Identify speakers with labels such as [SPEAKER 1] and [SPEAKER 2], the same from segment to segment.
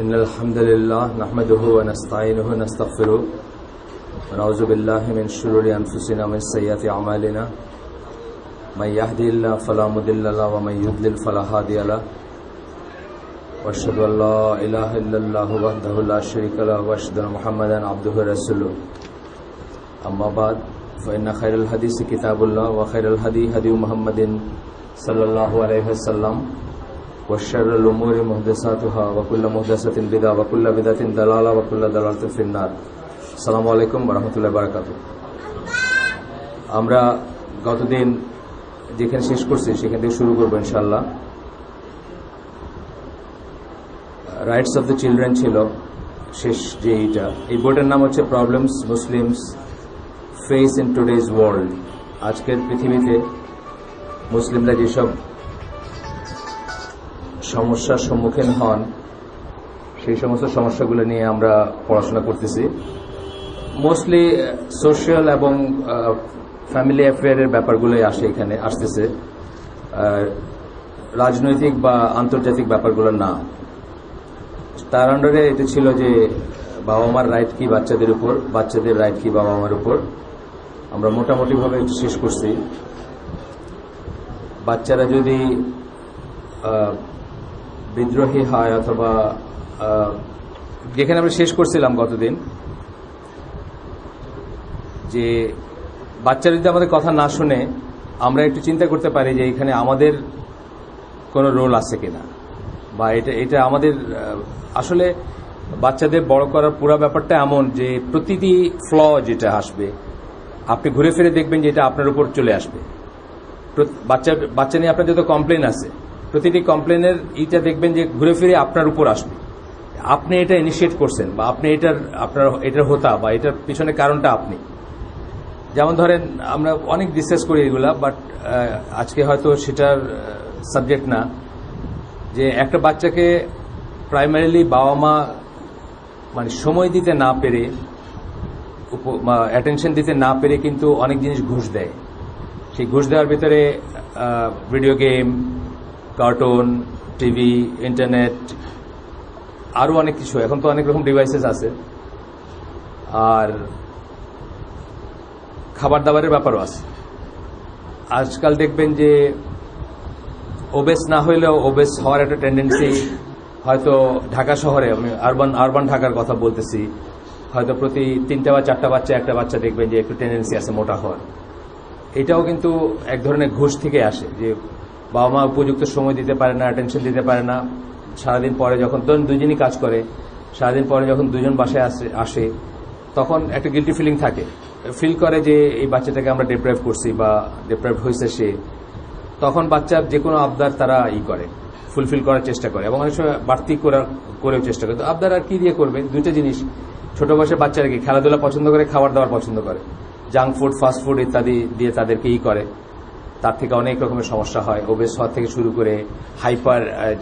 [SPEAKER 1] إن الحمد لله نحمده ونستعينه ونستغفره ونعوذ بالله من شرور أنفسنا ومن سيئات أعمالنا من يهدي الله فلا مضل له ومن يضلل فلا هادي له وأشهد أن لا إله إلا الله وحده لا شريك له وأشهد أن محمدا عبده ورسوله أما بعد فإن خير الحديث كتاب الله وخير الهدي هدي محمد صلى الله عليه وسلم وشر الأمور محدثاتها وكل محدثة بدعة وكل بدعة ضلالة وكل ضلالة في النار السلام عليكم ورحمة الله وبركاته আমরা গতদিন যেখানে শেষ করছি সেখান থেকে শুরু করব ইনশাআল্লাহ রাইটস অফ দ্য চিলড্রেন ছিল শেষ যে এই বইটার নাম হচ্ছে problems Muslims face in today's world আজকের পৃথিবীতে মুসলিমরা যেসব সমস্যার সম্মুখীন হন সেই সমস্ত সমস্যাগুলো নিয়ে আমরা পড়াশোনা করতেছি মোস্টলি সোশ্যাল এবং ফ্যামিলি অ্যাফেয়ারের ব্যাপারগুলোই আসতেছে রাজনৈতিক বা আন্তর্জাতিক ব্যাপারগুলো না তার আন্ডারে এটা ছিল যে বাবা মার রাইট কি বাচ্চাদের উপর বাচ্চাদের রাইট কি বাবা মার উপর আমরা মোটামুটিভাবে শেষ করছি বাচ্চারা যদি বিদ্রোহী হয় অথবা যেখানে আমরা শেষ করছিলাম গতদিন যে বাচ্চারা যদি আমাদের কথা না শুনে আমরা একটু চিন্তা করতে পারি যে এখানে আমাদের কোনো রোল আছে কিনা বা এটা আমাদের আসলে বাচ্চাদের বড় করার পুরো ব্যাপারটা এমন যে প্রতিটি ফ্ল যেটা আসবে আপনি ঘুরে ফিরে দেখবেন যে এটা আপনার উপর চলে আসবে বাচ্চা নিয়ে আপনার যত কমপ্লেন আছে প্রতিটি কমপ্লেনের এইটা দেখবেন যে ঘুরে ফিরে আপনার উপর আসবে আপনি এটা ইনিশিয়েট করছেন বা আপনি এটার হোতা বা এটার পিছনে কারণটা আপনি যেমন ধরেন আমরা অনেক ডিসকাস করি এগুলা বাট আজকে হয়তো সেটার সাবজেক্ট না যে একটা বাচ্চাকে প্রাইমারিলি বাবা মা মানে সময় দিতে না পেরে অ্যাটেনশন দিতে না পেরে কিন্তু অনেক জিনিস ঘুষ দেয় সেই ঘুষ দেওয়ার ভিতরে video game cartoon TV internet আরও অনেক কিছু এখন তো অনেক রকম ডিভাইসেস আছে আর খাবার দাবারের ব্যাপারও আছে আজকাল দেখবেন যে ওবেস না হইলেও ওবেস হওয়ার একটা টেন্ডেন্সি হয়তো ঢাকা শহরে আমি আরবান ঢাকার কথা বলতেছি হয়তো প্রতি 3টা বা 4টা বাচ্চা একটা বাচ্চা দেখবেন যে একটু টেন্ডেন্সি আছে মোটা হওয়ার এটাও কিন্তু এক ধরনের ঘুষ থেকে আসে যে বাবা মা উপযুক্ত সময় দিতে পারে না অ্যাটেনশন দিতে পারে না সারাদিন পরে যখন দুজনই কাজ করে সারাদিন পরে যখন দুজন বাসায় আসে তখন একটা গিল্টি ফিলিং থাকে ফিল করে যে এই বাচ্চাটাকে আমরা ডিপ্রাইভ করছি বা ডিপ্রাইভ হয়েছে সে তখন বাচ্চার যে কোনো আবদার তারা করে ফুলফিল করার চেষ্টা করে এবং অনেক সময় বাড়তি করেও চেষ্টা করে তো আবদার আর কি দিয়ে করবে দুইটা জিনিস ছোট বয়সের বাচ্চারা কি খেলাধুলা পছন্দ করে খাবার দাবার পছন্দ করে জাঙ্ক ফুড ফাস্ট ফুড ইত্যাদি দিয়ে তাদেরকে করে তার থেকে অনেক রকমের সমস্যা হয় ওবেস হওয়া থেকে শুরু করে হাইপার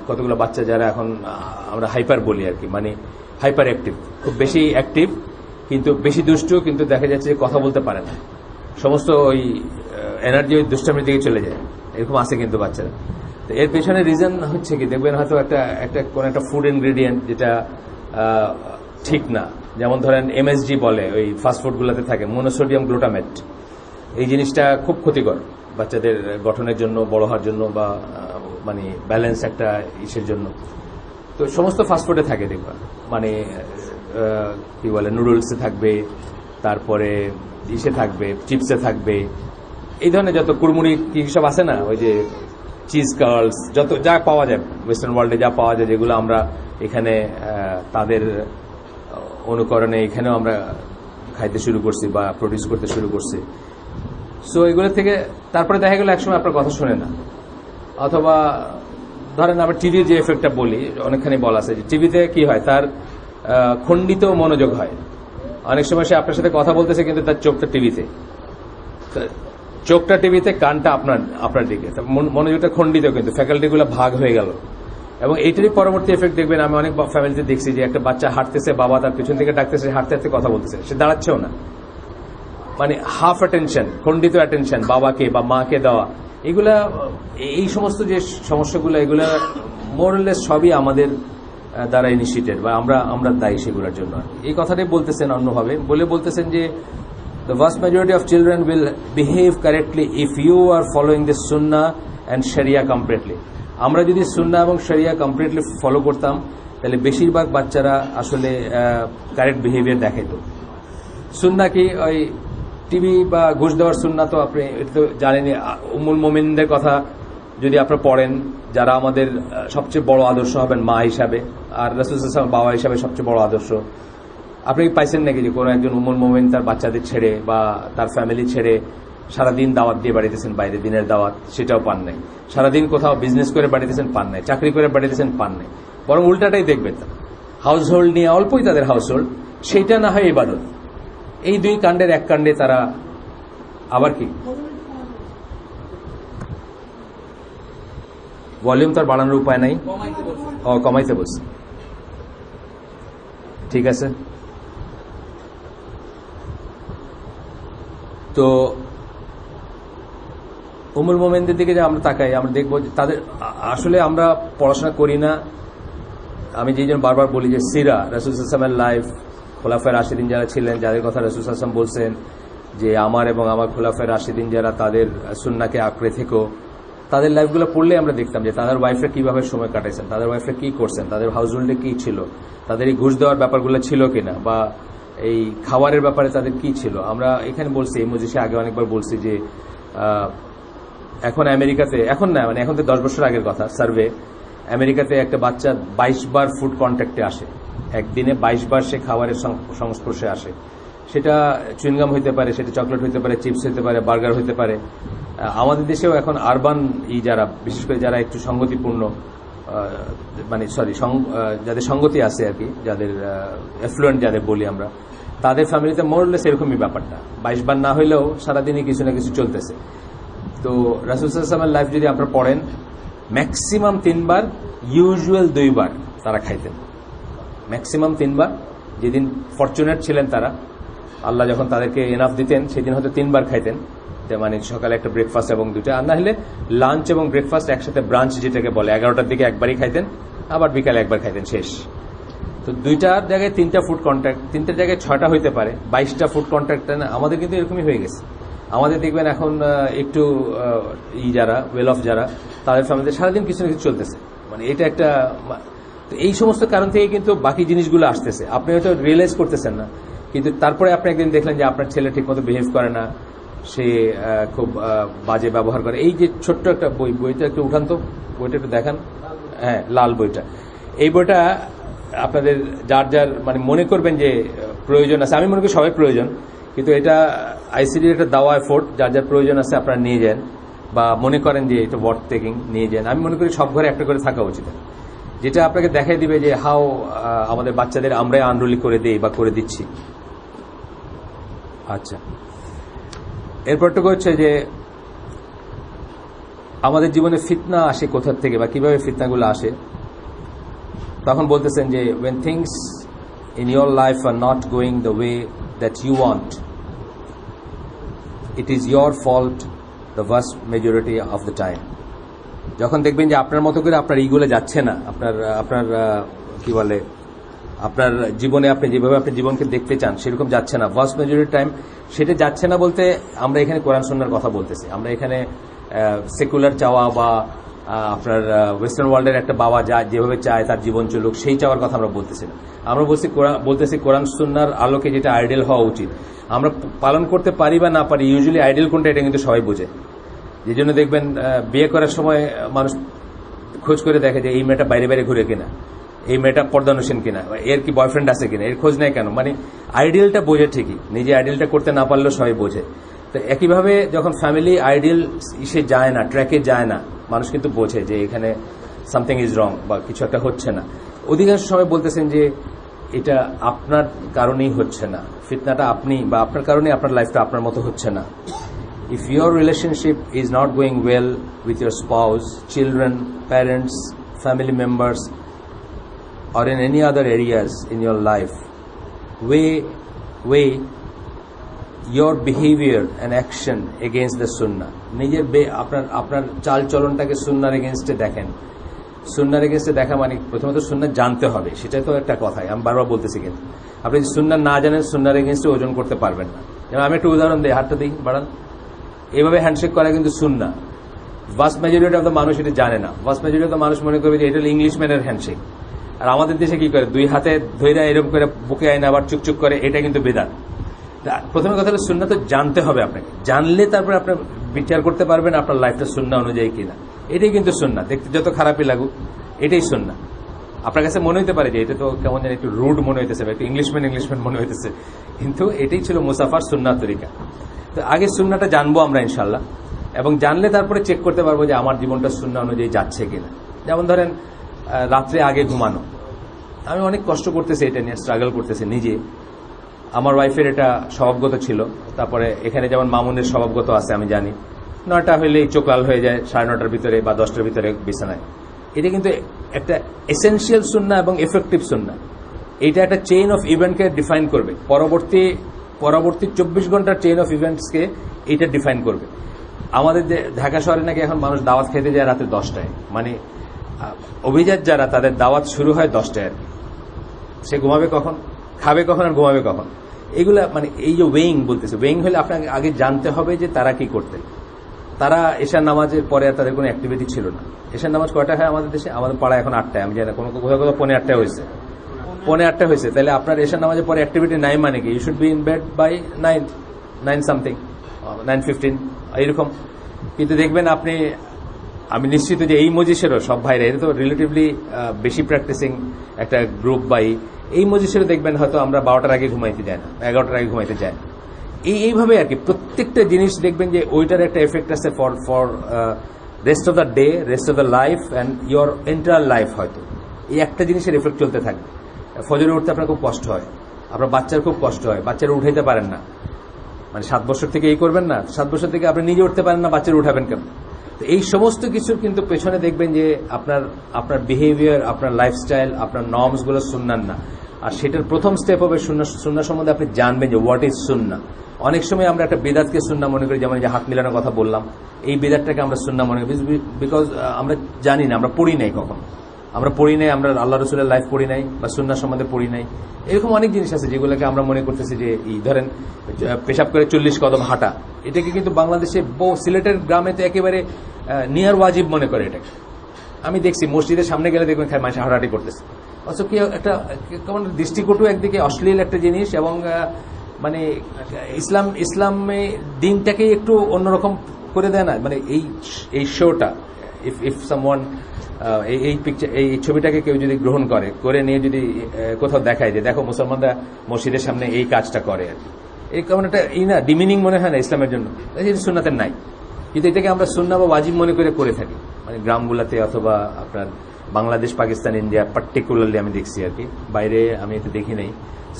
[SPEAKER 1] কতগুলো বাচ্চা যারা এখন আমরা হাইপার বলি আর কি মানে হাইপার অ্যাক্টিভ খুব বেশি অ্যাক্টিভ কিন্তু বেশি দুষ্টু কিন্তু দেখা যাচ্ছে কথা বলতে পারে না সমস্ত ওই এনার্জি ওই দুষ্টামির দিকে চলে যায় এরকম আছে কিন্তু বাচ্চারা তো এর পেছনে রিজন হচ্ছে কি দেখবেন হয়তো কোন একটা ফুড ইনগ্রেডিয়েন্ট যেটা ঠিক না যেমন ধরেন এমএসজি বলে ওই ফাস্টফুডগুলোতে থাকে মনোসোডিয়াম গ্লুটামেট এই জিনিসটা খুব ক্ষতিকর বাচ্চাদের গঠনের জন্য বড় হওয়ার জন্য বা মানে ব্যালেন্স একটা ইসের জন্য তো সমস্ত ফাস্টফুডে থাকে দেখবা মানে কি বলে নুডলসে থাকবে তারপরে ইসে থাকবে চিপসে থাকবে এই ধরনের যত কুড়মুড়ি কি সব আছে না ওই যে চিজ কার্লস যত যা পাওয়া যায় ওয়েস্টার্ন ওয়ার্ল্ডে যা পাওয়া যায় যেগুলো আমরা এখানে তাদের অনুকরণে এখানেও আমরা খাইতে শুরু করছি বা প্রডিউস করতে শুরু করছি সো এগুলো থেকে তারপরে দেখা গেল একসময় আপনার কথা শোনে না অথবা ধরেন আমরা টিভির যে এফেক্টটা বলি অনেকখানি বলা আছে যে টিভিতে কি হয় তার খণ্ডিত মনোযোগ হয় অনেক সময় সে আপনার সাথে কথা বলতেছে কিন্তু তার চোখটা টিভিতে কানটা আপনার দিকে মনোযোগটা খণ্ডিত কিন্তু ফ্যাকাল্টিগুলো ভাগ হয়ে গেল এবং এইটারই পরবর্তী এফেক্ট দেখবেন আমি অনেক ফ্যামিলিতে দেখছি যে একটা বাচ্চা হাঁটতেছে বাবা তার পিছন থেকে ডাকতেছে হাঁটতে হাঁটতে কথা বলতেছে সে দাঁড়াচ্ছেও না মানে হাফ অ্যাটেনশন খণ্ডিত অ্যাটেনশন বাবাকে বা মাকে দেওয়া এগুলা এই সমস্ত যে সমস্যাগুলো এগুলা মোরলেস সবই আমাদের দ্বারা ইনিশিয়েটেড বা আমরা দায়ী সেগুলোর জন্য। এই কথাটাই বলতেছেন অন্যভাবে, বলতেছেন যে the vast majority of children will behave correctly if you are following the sunnah and sharia completely. আমরা যদি সুন্নাহ এবং শরিয়া কমপ্লিটলি ফলো করতাম তাহলে বেশিরভাগ বাচ্চারা আসলে কারেক্ট বিহেভিয়ার দেখাইতো। সুন্নাহ কি ওই টিভি বা ঘুষ দেওয়ার সুন্নাহ তো আপনি এটা তো জানেনই। উম্মুল মোমিনদের কথা যদি আপনারা পড়েন, যারা আমাদের সবচেয়ে বড় আদর্শ হবেন মা হিসাবে, আর রাসূল সাল্লাল্লাহু আলাইহি ওয়াসাল্লাম বাবা হিসাবে সবচেয়ে বড় আদর্শ। আপনি পাইছেন নাকি যে কোনো একজন উম্মুল মোমিন তার বাচ্চাদের ছেড়ে বা তার ফ্যামিলি ছেড়ে সারাদিন দাওয়াত দিয়ে বাড়িতেছেন, বাইরে দিনের দাওয়াত, সেটাও পান নাই। সারাদিন কোথাও বিজনেস করে বাড়িতেছেন, পান নাই। চাকরি করে বাড়িতেছেন, পান নাই। বরং উল্টাটাই দেখবেন, হাউস হোল্ড নিয়ে অল্পই তাদের হাউস হোল্ড, সেইটা না হয় ইবাদত। এই দুই কাণ্ডের এক কাণ্ডে তারা আবার কি ভলিউম তার বাড়ানোর উপায় নাই, কমাইতে বলছে। ঠিক আছে, তো উম্মুল মোমিনদের দিকে যে আমরা তাকাই, আমরা দেখবো তাদের আসলে আমরা পড়াশোনা করি না। আমি যেই জন্য বারবার বলি যে সিরা, রাসূল সাল্লাল্লাহু আলাইহি ওয়াসাল্লামের লাইফ, খোলাফায়ে রাশিদিন যারা ছিলেন, যাদের কথা রাসূল সাল্লাল্লাহু আলাইহি ওয়াসাল্লাম বলছেন যে আমার এবং আমার খোলাফায়ে রাশিদিন যারা তাদের সুন্নাহকে আঁকড়ে থেকো, তাদের লাইফগুলো পড়লে আমরা দেখতাম যে তাদের ওয়াইফরা কিভাবে সময় কাটাইছেন, তাদের ওয়াইফরা কি করছেন, তাদের হাউস হোল্ডে কি ছিল, তাদের এই ঘুষ দেওয়ার ব্যাপারগুলো ছিল কিনা, বা এই খাবারের ব্যাপারে তাদের কি ছিল। আমরা এখানে বলছি, এই মজলিসে আগে অনেকবার বলছি যে এখন আমেরিকাতে, এখন না মানে এখন তো 10 বছর আগের কথা, সার্ভে, আমেরিকাতে একটা বাচ্চা 22 বার ফুড কন্ট্যাক্টে আসে, একদিনে 22 বার সে খাবারের সংস্পর্শে আসে। সেটা চুইংগাম হইতে পারে, সেটা চকলেট হইতে পারে, চিপস হইতে পারে, বার্গার হইতে পারে। আমাদের দেশেও এখন আরবান যারা, বিশেষ করে যারা একটু সংগতিপূর্ণ, মানে যাদের সংগতি আছে আর কি, যাদের এফ্লুয়েন্ট যাদের বলি আমরা, তাদের ফ্যামিলিতে মোরলেস এরকমই ব্যাপারটা। 22 বার না হইলেও সারাদিনই কিছু না কিছু চলতেছে। তো রাসূল সাল্লাল্লাহু আলাইহি ওয়াসাল্লামের লাইফ যদি আপনারা পড়েন, ম্যাক্সিমাম 3 বার, ইউজুয়াল 2 বার তারা খাইতেন। ম্যাক্সিমাম 3 বার। যেদিন ফরচুনেট ছিলেন তারা, আল্লাহ যখন তাদেরকে এনাফ দিতেন, সেদিন হয়তো 3 বার খাইতেন। মানে সকালে একটা ব্রেকফাস্ট এবং 2টা, আর না হলে লাঞ্চ এবং ব্রেকফাস্ট একসাথে, ব্রাঞ্চ যেটাকে বলে, 11টার দিকে একবারই খাইতেন, আবার বিকালে একবার খাইতেন, শেষ। তো 2টার জায়গায় 3টা ফুড কন্ট্যাক্ট, 3টার জায়গায় 6টা হইতে পারে, 22টা ফুড কন্ট্যাক্ট। আমাদের কিন্তু এরকমই হয়ে গেছে। আমাদের দেখবেন এখন একটু যারা ওয়েল অফ, যারা তাদের ফ্যামিলিতে সারাদিন কিছু না কিছু চলতেছে, মানে এটা একটা। তো এই সমস্ত কারণ থেকে কিন্তু বাকি জিনিসগুলো আসতেছে, আপনি হয়তো রিয়েলাইজ করতেছেন না, কিন্তু তারপরে আপনি একদিন দেখলেন যে আপনার ছেলে ঠিকমতো বিহেভ করে না, সে খুব বাজে ব্যবহার করে। এই যে ছোট্ট একটা বইটা একটু উঠান তো, বইটা একটু দেখান। হ্যাঁ, লাল বইটা। এই বইটা আপনাদের যার যার মানে মনে করবেন যে প্রয়োজন আছে, আমি মনে করি সবাই প্রয়োজন, কিন্তু এটা আইসিডির একটা দাওয়া এফোর্ট, যার যার প্রয়োজন আছে আপনারা নিয়ে যান, বা মনে করেন যে এটা ওয়ার্থ টেকিং, নিয়ে যান। আমি মনে করি সব ঘরে একটা করে থাকা উচিত, যেটা আপনাকে দেখাই দিবে যে হাও আমাদের বাচ্চাদের আমরাই আনরুলি করে দিই বা করে দিচ্ছি। আচ্ছা, এরপরটুকু হচ্ছে যে আমাদের জীবনে ফিতনা আসে কোথা থেকে বা কিভাবে ফিতনাগুলো আসে। তখন বলতেছেন যে when things in your life are not going the way that you want, it is your fault the vast majority of the time. যখন দেখবেন যে আপনার মতো করে আপনার এইগুলো যাচ্ছে না, আপনার কি বলে, আপনার জীবনে আপনি যেভাবে আপনি জীবনকে দেখতে চান সেরকম যাচ্ছে না, ভাস্ট মেজরিটি টাইম সেটা যাচ্ছে না। বলতে আমরা এখানে কোরআন সুন্নাহর কথা বলতেছি, আমরা এখানে সেকুলার চাওয়া বা আপনার ওয়েস্টার্ন ওয়ার্ল্ডের একটা বাবা যা যেভাবে চায় তার জীবন চলুক, সেই চাওয়ার কথা আমরা বলতেছি না। আমরা বলতেছি কোরআন সুন্নাহর আলোকে যেটা আইডিয়াল হওয়া উচিত, আমরা পালন করতে পারি বা না পারি, ইউজুয়ালি আইডিয়াল কোনটা এটা কিন্তু সবাই বোঝে। যে জন্য দেখবেন বিয়ে করার সময় মানুষ খোঁজ করে দেখে যে এই মেয়েটা বাইরে বাইরে ঘুরে কিনা, এই মেয়েটা পর্দানুসীন কিনা, এর কি বয়ফ্রেন্ড আছে কিনা, এর খোঁজ নেয় কেন। মানে আইডিয়ালটা বোঝে ঠিকই, নিজে আইডিয়ালটা করতে না পারলেও সবাই বোঝে। তো একইভাবে যখন ফ্যামিলি আইডিয়াল ইসে যায় না, ট্র্যাকে যায় না, মানুষ কিন্তু বোঝে যে এখানে সামথিং ইজ রং বা কিছু একটা হচ্ছে না। অধিকাংশ সময় বলতেছেন যে এটা আপনার কারণেই হচ্ছে না, ফিতনাটা আপনি বা আপনার কারণে আপনার লাইফটা আপনার মতো হচ্ছে না। If your relationship is not going well with your spouse, children, parents, family members, or in any other areas in your life, weigh your behavior and action against the sunnah. নিজের আপনার চাল চলনটাকে সুন্নাহর এগেইনস্টে দেখেন। সুন্নার এগেন্সে দেখা মানে প্রথমত সুন্না জানতে হবে, সেটা তো একটা কথাই আমি বারবার বলতেছি। কিন্তু আপনি যদি সুন্না না জানেন সুন্নার এগেন্সে ওজন করতে পারবেন না। যেমন আমি একটা উদাহরণ দিই, হাতটা দিই বাড়ান, এইভাবে হ্যান্ডশেক করা কিন্তু সুন্না। ভাস্ট মেজরিটি অফ দ্য মানুষ এটা জানে না। ভাস্ট মেজরিটি অফ দ্য মানুষ মনে করবে যে এটা হলো ইংলিশম্যানের হ্যান্ডশেক। আর আমাদের দেশে কি করে, দুই হাতে ধৈরা এরকম করে বুকে আইন আবার চুকচুক করে, এটা কিন্তু বেদাত। প্রথমে কথা হলো সুন্না তো জানতে হবে আপনাকে, জানলে তারপরে আপনার বিচার করতে পারবেন আপনার লাইফটা সুন্না অনুযায়ী কিনা। এটাই কিন্তু সুন্না, দেখতে যত খারাপই লাগুক এটাই সুন্না। আপনার কাছে মনে হতে পারে যে এটা তো কেমন যেন একটু রুড মনে হইতেছে, একটু ইংলিশম্যান মনে হইতেছে, কিন্তু এটাই ছিল মুসাফার সুন্নাহ তরিকা। তো আগে সুন্নাটা জানবো আমরা ইনশাল্লাহ, এবং জানলে তারপরে চেক করতে পারবো যে আমার জীবনটা সুন্নাহ অনুযায়ী যাচ্ছে কিনা। যেমন ধরেন রাত্রে আগে ঘুমানো, আমি অনেক কষ্ট করতেছি, এটা নিয়ে স্ট্রাগল করতেছি নিজে। আমার ওয়াইফের এটা স্বভাবগত ছিল, তারপরে এখানে যেমন মামুনের স্বভাবগত আছে আমি জানি, 9টা হইলেই চোখ লাল হয়ে যায় 9:30 ভিতরে বা 10টার ভিতরে বিছানায়। এটা কিন্তু একটা এসেনশিয়াল সুন্নাহ এবং এফেক্টিভ সুন্নাহ। এইটা একটা চেইন অফ ইভেন্টকে ডিফাইন করবে, পরবর্তী 24 ঘন্টার চেইন অফ ইভেন্টসকে এইটা ডিফাইন করবে। আমাদের ঢাকা শহরে নাকি এখন মানুষ দাওয়াত খেতে যায় রাতে 10টায়, মানে অভিজাত যারা তাদের দাওয়াত শুরু হয় 10টায়। সে ঘুমাবে কখন, খাবে কখন আর ঘুমাবে কখন, এগুলা মানে এই যে ওয়েইং বলতেছে, ওয়েইং হলে আপনাকে আগে জানতে হবে যে তারা কি করতেন। তারা এশার নামাজের পরে আর তাদের কোনো অ্যাক্টিভিটি ছিল না। এশার নামাজ কয়টা হয় আমাদের দেশে? আমাদের পাড়ায় এখন 8টায়, আমি জানি না, কোনো কোথাও কোথাও 8:15 হয়েছে, 8:15 হয়েছে। তাহলে আপনার এশার নামাজের পরে অ্যাক্টিভিটি নাই মানে কি? You should be in bed by 9 something, 9:15 এরকম। কিন্তু দেখবেন আপনি, আমি নিশ্চিত যে এই মজলিসেরও সব ভাইরা, এটা তো রিলেটিভলি বেশি প্র্যাকটিসিং একটা গ্রুপ, বাই এই মজলিসেরও দেখবেন হয়তো আমরা 12টার আগে ঘুমাইতে যাই না, 11টার আগে ঘুমাইতে যাই না। এইভাবে আর কি প্রত্যেকটা জিনিস দেখবেন যে ওইটার একটা এফেক্ট আছে for rest of the day, rest of the life and your entire life. হয়তো এই একটা জিনিসের এফেক্ট চলতে থাকবে। ফজরে উঠতে আপনার খুব কষ্ট হয়, আপনার বাচ্চার খুব কষ্ট হয়, বাচ্চারা উঠাইতে পারেন না, মানে 7 বছর থেকে এই করবেন না, 7 বছর থেকে আপনি নিজে উঠতে পারেন না, বাচ্চারা উঠাবেন কেন? তো এই সমস্ত কিছুর কিন্তু পেছনে দেখবেন যে আপনার বিহেভিয়ার, আপনার লাইফস্টাইল, আপনার নর্মসগুলো সুন্নাহ না। আর সেটার প্রথম স্টেপ হবে সুন্নাহ সম্বন্ধে আপনি জানবেন যে হোয়াট ইজ সুন্নাহ। অনেক সময় আমরা একটা বেদাতকে সুন্নাহ মনে করি, যেমন যে হাত মিলানোর কথা বললাম, এই বেদাতটাকে আমরা সুন্নাহ মনে করি বিকজ আমরা জানি না, আমরা পড়ি নাই, কখন আমরা পড়ি নাই, আমরা আল্লাহ রসুলের লাইফ পড়ি নাই বা সুন্নাহ সম্বন্ধে পড়ি নাই। এরকম অনেক জিনিস আছে যেগুলোকে আমরা মনে করতেছি যে ধরেন পেশাব করে 40 কদম হাঁটা, এটাকে কিন্তু বাংলাদেশে সিলেটের গ্রামে তো একেবারে নিয়ার ওয়াজিব মনে করে এটাকে। আমি দেখছি মসজিদের সামনে গেলে দেখবেন মানুষ হাঁটাহাঁটি করতেছে, অথচ কি একটা কেমন দৃষ্টিকটু, একদিকে অশ্লীল একটা জিনিস, এবং মানে ইসলামে দিনটাকে একটু অন্যরকম করে দেয় না। মানে এই শোটা, ইফ সামওয়ান এই পিকচার, এই ছবিটাকে কেউ যদি গ্রহণ করে নিয়ে যদি কোথাও দেখায় যে দেখো মুসলমানরা মসজিদের সামনে এই কাজটা করে, আর কি এই কেমন একটা ডিমিনিং মনে হয় না ইসলামের জন্য, সুন্নাতের নাই। কিন্তু এটাকে আমরা সুন্নাহ বা ওয়াজিব মনে করে থাকি, মানে গ্রামগুলাতে অথবা আপনার বাংলাদেশ, পাকিস্তান, ইন্ডিয়া পার্টিকুলারলি আমি দেখছি আর কি। বাইরে আমি এটা দেখি নাই,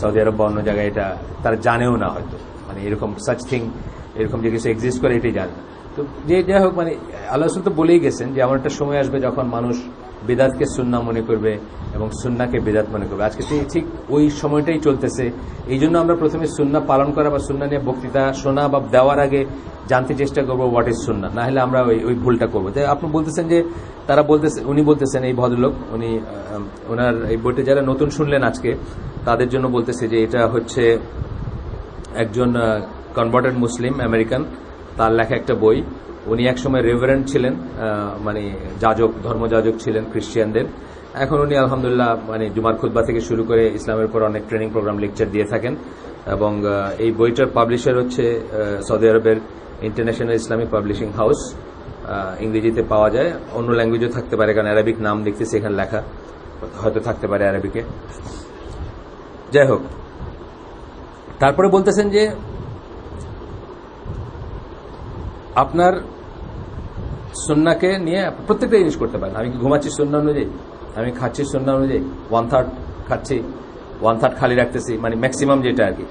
[SPEAKER 1] সৌদি আরব বা অন্য জায়গায় এটা তারা জানেও না হয়তো, মানে এরকম সাচ থিং, এরকম যে কিছু এক্সিস্ট করে এটাই জানে না। তো যাই হোক, মানে আল্লাহ রাসূল তো বলেই গেছেন যে এমন একটা সময় আসবে যখন মানুষ বিদআতকে সুন্নাহ মনে করবে এবং সুন্নাহকে বিদআত মনে করবে। আজকে ঠিক ওই সময়টাই চলতেছে। এই জন্য আমরা প্রথমে সুন্নাহ পালন করা বা সুন্নাহ নিয়ে বক্তৃতা শোনা বা দেওয়ার আগে জানতে চেষ্টা করবো হোয়াট ইজ সুন্নাহ, না হলে আমরা ওই ভুলটা করবো। তাই আপনি বলতেছেন যে উনি বলতেছেন, এই ভদ্রলোক, উনি ওনার এই বইটা যারা নতুন শুনলেন আজকে তাদের জন্য বলতেছে যে এটা হচ্ছে একজন কনভার্টেড মুসলিম আমেরিকান, তার লেখা একটা বই। উনি একসময় রেভারেন্ড ছিলেন, মানে যাজক, ধর্মযাজক ছিলেন খ্রিস্টিয়ানদের। এখন উনি আলহামদুলিল্লাহ মানে জুমার খুতবা থেকে শুরু করে ইসলামের উপর অনেক ট্রেনিং প্রোগ্রাম, লেকচার দিয়ে থাকেন। এবং এই বইটার পাবলিশার হচ্ছে সৌদি আরবের ইন্টারন্যাশনাল ইসলামিক পাবলিশিং হাউস। ইংরেজিতে পাওয়া যায়, অন্য ল্যাঙ্গুয়েজও থাকতে পারে, কারণ অ্যারাবিক নাম দেখতেছি এখানে লেখা, হয়তো থাকতে পারে অ্যারাবিকে। যাই হোক, তারপরে বলতেছেন যে আপনার সুন্নাহকে নিয়ে প্রত্যেকটা জিনিস করতে পারেন। আমি কি ঘুমাচ্ছি সুন্নাহ অনুযায়ী, আমি খাচ্ছি সুন্নাহ অনুযায়ী, 1/3 খাচ্ছি, 1/3 খালি রাখতেছি, মানে ম্যাক্সিমাম যেটা আর কি।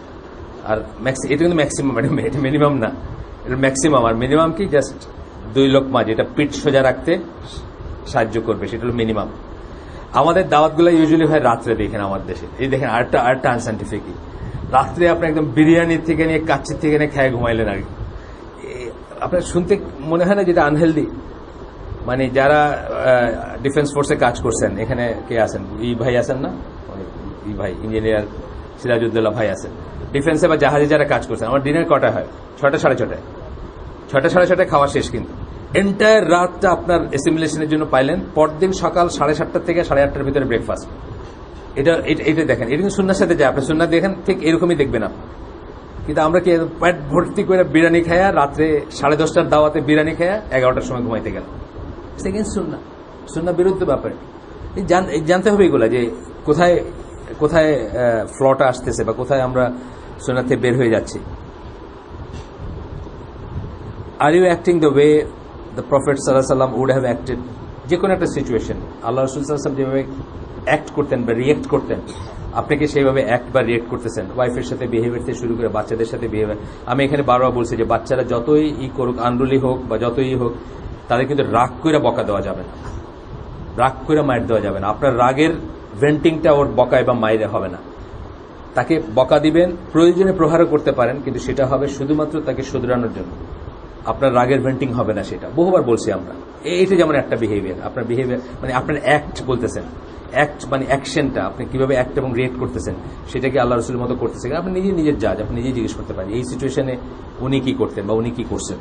[SPEAKER 1] আর এটা কিন্তু ম্যাক্সিমাম, এটা মিনিমাম না, এটা ম্যাক্সিমাম। আর মিনিমাম কি, জাস্ট 2 লোকমা, যেটা পিঠ সোজা রাখতে সাহায্য করবে, সেটা হলো মিনিমাম। আমাদের দাওয়াতগুলো ইউজুয়ালি হয় রাত্রে, দেখেন আমাদের দেশে। এই দেখেন আরেকটা আনসাইন্টিফিক, রাত্রে আপনি একদম বিরিয়ানির থেকে নিয়ে কাচ্চির থেকে নিয়ে খেয়ে ঘুমাইলেন আর কি। আপনার শুনতে মনে হয় না যেটা আনহেলদি? মানে যারা ডিফেন্স ফোর্সে কাজ করছেন, এখানে কে আছেন, ই ভাই আছেন না, ই ভাই ইঞ্জিনিয়ার সিরাজউদ্দৌলা ভাই আছেন, ডিফেন্সে বা জাহাজে যারা কাজ করছেন, আমার ডিনার কটা হয়? 6টা সাড়ে 6টায়। 6টা সাড়ে 6টায় খাওয়া শেষ, কিন্তু এন্টায়ার রাতটা আপনার অ্যাসিমিলেশনের জন্য পাইলেন। পরদিন সকাল 7:30 থেকে 8:30টার ভিতরে ব্রেকফাস্ট। এটা দেখেন, এটা কিন্তু সুন্নার সাথে যায়। আপনি সুন্না দেখেন ঠিক এরকমই দেখবেন আপনি। কিন্তু আমরা কি পেট ভর্তি করে বিরিয়ানি খায়া, রাত্রে 10:30টার দাওয়াতে বিরিয়ানি খায়া 11টার সময় ঘুমাইতে গেলাম। সেকেন্ড সুন্না, সুন্না বিরুদ্ধ ব্যাপার। জানতে হবে এগুলা, যে কোথায় কোথায় ফ্লটা আসতেছে বা কোথায় আমরা সুন্নাতে বের হয়ে যাচ্ছি। Are you acting the way the prophet সাল্লাল্লাহু আলাইহি ওয়াসাল্লাম উড হ্যাভ অ্যাক্টেড? যে কোনো একটা সিচুয়েশন আল্লাহ রাসূল সাল্লাল্লাহু আলাইহি ওয়াসাল্লাম যেভাবে অ্যাক্ট করতেন বা রিয়েক্ট করতেন, আপনি কি সেইভাবে অ্যাক্ট বা রিয়েক্ট করতেছেন? ওয়াইফের সাথে বিহেভিয়ার থেকে শুরু করে বাচ্চাদের সাথে বিহেভিয়ার। আমি এখানে বারবার বলছি যে বাচ্চারা যতই করুক, আনরুলি হোক বা যতই হোক, তাদের কিন্তু রাগ করে বকা দেওয়া যাবে না, রাগ করে মাইর দেওয়া যাবে না। আপনার রাগের ভেন্টিংটা ওর বকায় বা মাইরে হবে না। তাকে বকা দিবেন, প্রয়োজনে প্রহারও করতে পারেন, কিন্তু সেটা হবে শুধুমাত্র তাকে শুধরানোর জন্য। আপনার রাগের ভেন্টিং হবে না, সেটা বহুবার বলছি আমরা। এইটা যেমন একটা বিহেভিয়ার, আপনার বিহেভিয়ার মানে আপনার অ্যাক্ট বলতেছেন, অ্যাক্ট মানে অ্যাকশনটা, আপনি কিভাবে অ্যাক্ট এবং রিয়েক্ট করতেছেন সেটা কি আল্লাহ রাসূলের মতো করতেছেন? আপনি নিজের জাজ, আপনি নিজেই জিজ্ঞেস করতে পারেন এই সিচুয়েশনে উনি কি করতেন বা উনি কি করছেন।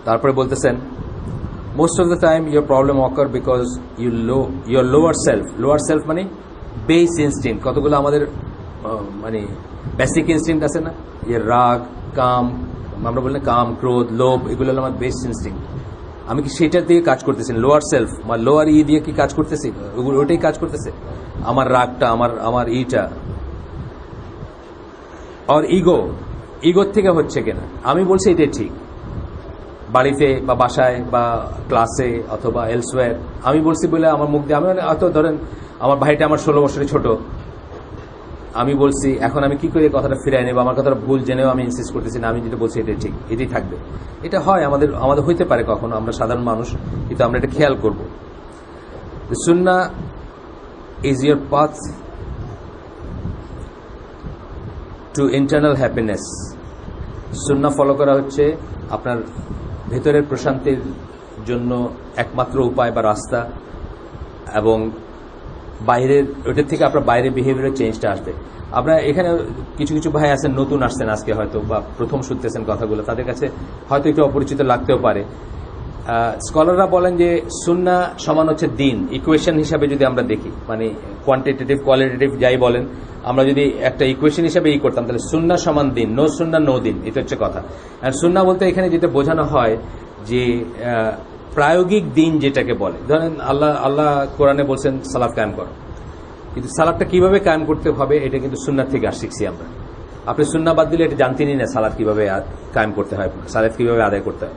[SPEAKER 1] তারপরে বলতেছেন, most of the time your problem ochre because your lower self মানে বেস ইনস্টিংক্ট। কতগুলো আমাদের মানে বেসিক ইনস্টিংক্ট আছে না, রাগ, কাম, আমরা বলি না কাম, ক্রোধ, লোভ, এগুলো হলো আমার বেস ইনস্টিংক্ট। আমি কি সেটার দিয়ে কাজ করতেছি? লোয়ার সেলফ বা লোয়ার দিয়ে কি কাজ করতেছি? ওটাই কাজ করতেছে আমার রাগটা, আমার ইটা। আর ইগোর থেকে হচ্ছে কিনা? আমি বলছি এটাই ঠিক। বাড়িতে বা বাসায় বা ক্লাসে অথবা এলসওয়্যার আমি বলছি বলে আমার মুখ দিয়ে, আমি অত ধরেন আমার ভাইটা আমার 16 বছরের ছোট, আমি বলছি, এখন আমি কি করে কথাটা ফিরাই নেব? আমার কথাটা ভুল জেনেও আমি ইনসিস্ট করতেছি না, আমি যেটা বলছি এটাই ঠিক, এটাই থাকবে। এটা হয় আমাদের হইতে পারে কখনো, আমরা সাধারণ মানুষ, কিন্তু আমরা এটা খেয়াল করব। সুন্নাহ is your path to internal happiness. Sunnah follow করা হচ্ছে আপনার ভেতরের প্রশান্তির জন্য একমাত্র উপায় বা রাস্তা, এবং বাইরের ওইটার থেকে আপনার বাইরের বিহেভিয়ারের চেঞ্জটা আসবে। আপনার এখানে কিছু কিছু ভাই আছেন, নতুন আসছেন আজকে হয়তো, বা প্রথম শুনতেছেন কথাগুলো, তাদের কাছে হয়তো একটু অপরিচিত লাগতেও পারে। স্কলাররা বলেন যে সুন্নাহ সমান হচ্ছে দিন, ইকুয়েশন হিসাবে যদি আমরা দেখি, মানে কোয়ান্টিটেটিভ কোয়ালিটেটিভ যাই বলেন, আমরা যদি একটা ইকুয়েশন হিসাবে করতাম, তাহলে সুন্নাহ সমান দিন, নো সুন্নাহ নো দিন, এটা হচ্ছে কথা। আর সুন্নাহ বলতে এখানে যেটা বোঝানো হয় যে প্রায়োগিক দিন যেটাকে বলে, ধরেন আল্লাহ কোরআনে বলছেন সালাত কায়েম করো, কিন্তু সালাতটা কিভাবে কায়েম করতে হবে এটা কিন্তু সুন্নাহ থেকে শিখছি আমরা। আপনি সুন্নাহ বাদ দিলে এটা জানতেনই না সালাত কিভাবে কায়েম করতে হয়, সালাত কিভাবে আদায় করতে হয়।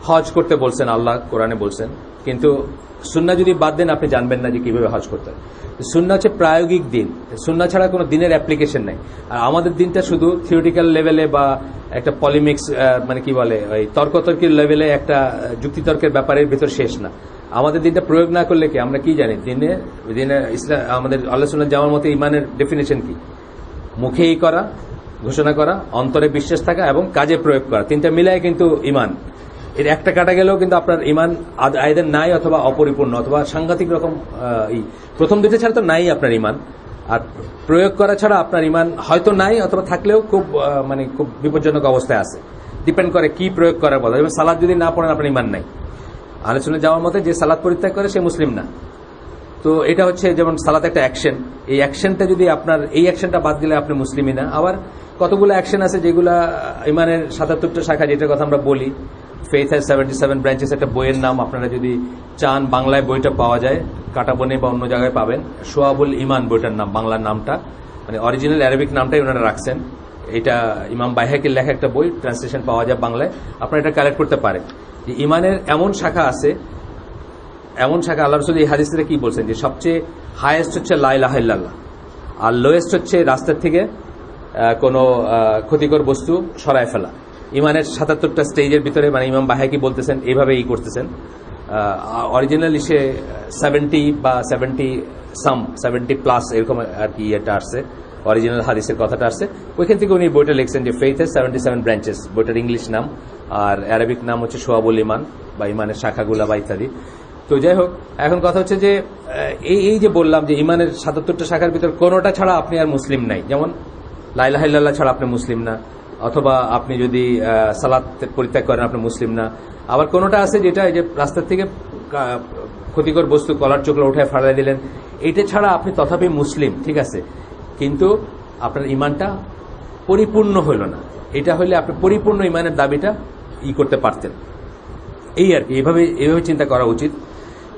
[SPEAKER 1] হজ করতে বলছেন আল্লাহ কোরআনে বলছেন, কিন্তু সুন্নাহ যদি বাদ দেন আপনি জানবেন না যে কিভাবে হজ করতে হয়। সুন্নাহ হচ্ছে প্রায়োগিক দিন, সুন্নাহ ছাড়া কোনো দিনের অ্যাপ্লিকেশন নেই। আর আমাদের দিনটা শুধু থিওরিটিক্যাল লেভেলে বা একটা পলিমিক্স মানে কি বলে ওই তর্কতর্কের লেভেলে একটা যুক্তিতর্কের ব্যাপারের ভিতর শেষ না। আমাদের দিনটা প্রয়োগ না করলে কি আমরা কি জানি? দিনে ইসলাম আমাদের আল্লাহ সুন্নাহ জামার মতে ইমানের ডেফিনেশন কি? মুখেই করা, ঘোষণা করা, অন্তরে বিশ্বাস থাকা এবং কাজে প্রয়োগ করা, তিনটা মিলায় কিন্তু ইমান। এর একটা কাটা গেলেও কিন্তু আপনার ইমান আইদার নাই অথবা অপরিপূর্ণ অথবা সাংঘাতিক রকম। প্রথম দুটো ছাড়া তো নাই আপনার ইমান, আর প্রয়োগ করা ছাড়া আপনার ইমান হয়তো নাই অথবা থাকলেও খুব মানে খুব বিপজ্জনক অবস্থায় আছে। ডিপেন্ড করে কি প্রয়োগ করার কথা। যেমন সালাদ যদি না পড়েন আপনার ইমান নাই। আহলে সুন্নাহ যাওয়ার মতে যে সালাদ পরিত্যাগ করে সে মুসলিম না। তো এটা হচ্ছে যেমন সালাত একটা অ্যাকশন, এই অ্যাকশনটা যদি আপনার এই অ্যাকশনটা বাদ দিলে আপনি মুসলিমই না। আবার কতগুলো অ্যাকশন আছে যেগুলা ইমানের 77টা শাখা, যেটার কথা আমরা বলি, ফেথ হ্যাজ 77 ব্রাঞ্চেস, একটা বইয়ের নাম, আপনারা যদি চান বাংলায় বইটা পাওয়া যায়, কাটাবনে বা অন্য জায়গায় পাবেন। শোয়াবুল ইমান বইটার নাম, বাংলার নামটা, মানে অরিজিনাল অ্যারাবিক নামটাই ওনারা রাখছেন। এটা ইমাম বাইহাকির লেখা একটা বই, ট্রান্সলেশন পাওয়া যায় বাংলায়, আপনারা এটা কালেক্ট করতে পারেন। যে ইমানের এমন শাখা আছে, এমন শাখা আল্লাহ রাসূল এই হাদিসে কি বলছেন যে সবচেয়ে হাইয়েস্ট হচ্ছে লা ইলাহা ইল্লাল্লাহ, আর লোয়েস্ট হচ্ছে রাস্তার থেকে কোনো ক্ষতিকর বস্তু সরায় ফেলা। ইমানের 77টা স্টেজের ভিতরে, মানে ইমাম বাহাকি বলতেছেন এইভাবে করতেছেন। অরিজিনালি সে 70 বা 70 প্লাস এরকম আর কি এটা আসছে অরিজিনাল হাদিসের কথাটা আসছে, ওইখান থেকে উনি বইটা লিখছেন যে ফেইথ এর 77 ব্রাঞ্চেস, বইটার ইংলিশ নাম, আর অ্যারাবিক নাম হচ্ছে সোয়াবুল ইমান বা ইমানের শাখাগুলা বা ইত্যাদি। তো যাই হোক, এখন কথা হচ্ছে যে এই যে বললাম যে ইমানের 77টা শাখার ভিতর কোনোটা ছাড়া আপনি আর মুসলিম নাই, যেমন লা ইলাহা ইল্লাল্লাহ ছাড়া আপনি মুসলিম না, অথবা আপনি যদি সালাত পরিত্যাগ করেন আপনি মুসলিম না। আবার কোনোটা আছে যেটা এই যে রাস্তার থেকে ক্ষতিকর বস্তু কলার চোখলা উঠে ফাড়াই দিলেন, এইটা ছাড়া আপনি তথাপি মুসলিম, ঠিক আছে, কিন্তু আপনার ইমানটা পরিপূর্ণ হইল না। এটা হইলে আপনি পরিপূর্ণ ইমানের দাবিটা করতে পারতেন। এই আর কি, এইভাবে চিন্তা করা উচিত।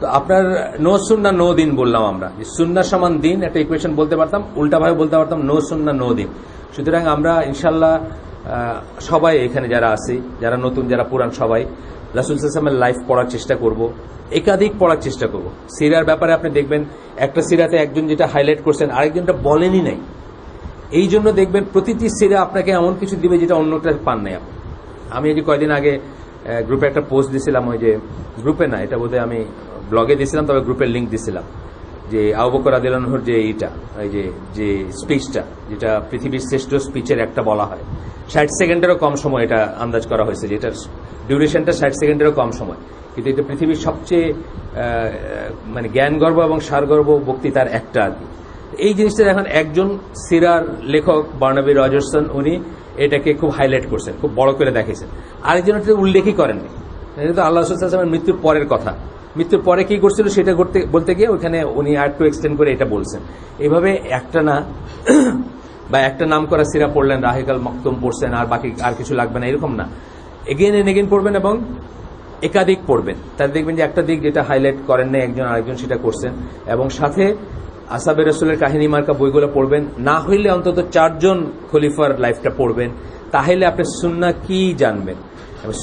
[SPEAKER 1] তো আপনার নো সুন্না নো দিন বললাম আমরা, যে সুন্না সমান দিন একটা ইকুয়েশন বলতে পারতাম, উল্টাভাবে বলতে পারতাম নো সুন্না নো দিন। সুতরাং আমরা ইনশাল্লাহ সবাই এখানে যারা আছি, যারা নতুন যারা পুরান, সবাই রাসূল সাল্লাল্লাহু আলাইহি ওয়াসাল্লামের লাইফ পড়ার চেষ্টা করব, একাধিক পড়ার চেষ্টা করব। সিরার ব্যাপারে আপনি দেখবেন একটা সিরাতে একজন যেটা হাইলাইট করছেন আরেকজনটা বলেনই নাই, এই জন্য দেখবেন প্রতিটি সিরা আপনাকে এমন কিছু দিবে যেটা অন্যটা পান নাই আপনি। আমি এই যে কয়েকদিন আগে গ্রুপে একটা পোস্ট দিয়েছিলাম, ওই যে গ্রুপে না, এটা বোধহয় আমি ব্লগে দিয়েছিলাম, তবে গ্রুপের লিঙ্ক দিয়েছিলাম, যে আবু বকর রাদিয়াল্লাহু আনহুর যে এইটা এই যে স্পিচটা, যেটা পৃথিবীর শ্রেষ্ঠ স্পিচের একটা বলা হয়, 60 সেকেন্ডেরও কম সময় এটা আন্দাজ করা হয়েছে, যেটার ডিউরেশনটা 60 সেকেন্ডেরও কম সময়, কিন্তু এটা পৃথিবীর সবচেয়ে মানে জ্ঞানগর্ভ এবং সারগর্ভ বক্তৃতার একটা আর কি। এই জিনিসটা এখন একজন সিরার লেখক বার্নাবি রজারসন উনি এটাকে খুব হাইলাইট করছেন, খুব বড় করে দেখেছেন, আরেকজন এটা উল্লেখই করেননি। এটা তো আল্লাহ রাসূল সাল্লাল্লাহু আলাইহি ওয়াসাল্লামের মৃত্যুর পরের কথা, মৃত্যুর পরে কি করছিল সেটা বলতে গিয়ে ওইখানে উনি আর একটু এক্সটেন্ড করে এটা বলছেন। এইভাবে একটা না বা একটা নাম করা সিরা পড়লেন, রাহিকাল মকতুম পড়ছেন, আর বাকি আর কিছু লাগবে না, এরকম না, এগেন এন্ড এগেন পড়বেন এবং একাধিক পড়বেন। তাহলে দেখবেন যে একটা দিক যেটা হাইলাইট করেন না একজন আরেকজন সেটা করছেন, এবং সাথে আসহাবে রাসূলের কাহিনী মার্কা বইগুলো পড়বেন, না হইলে অন্তত 4 জন খলিফার লাইফটা পড়বেন, তাহলে আপনি সুন্নাহ কি জানবেন।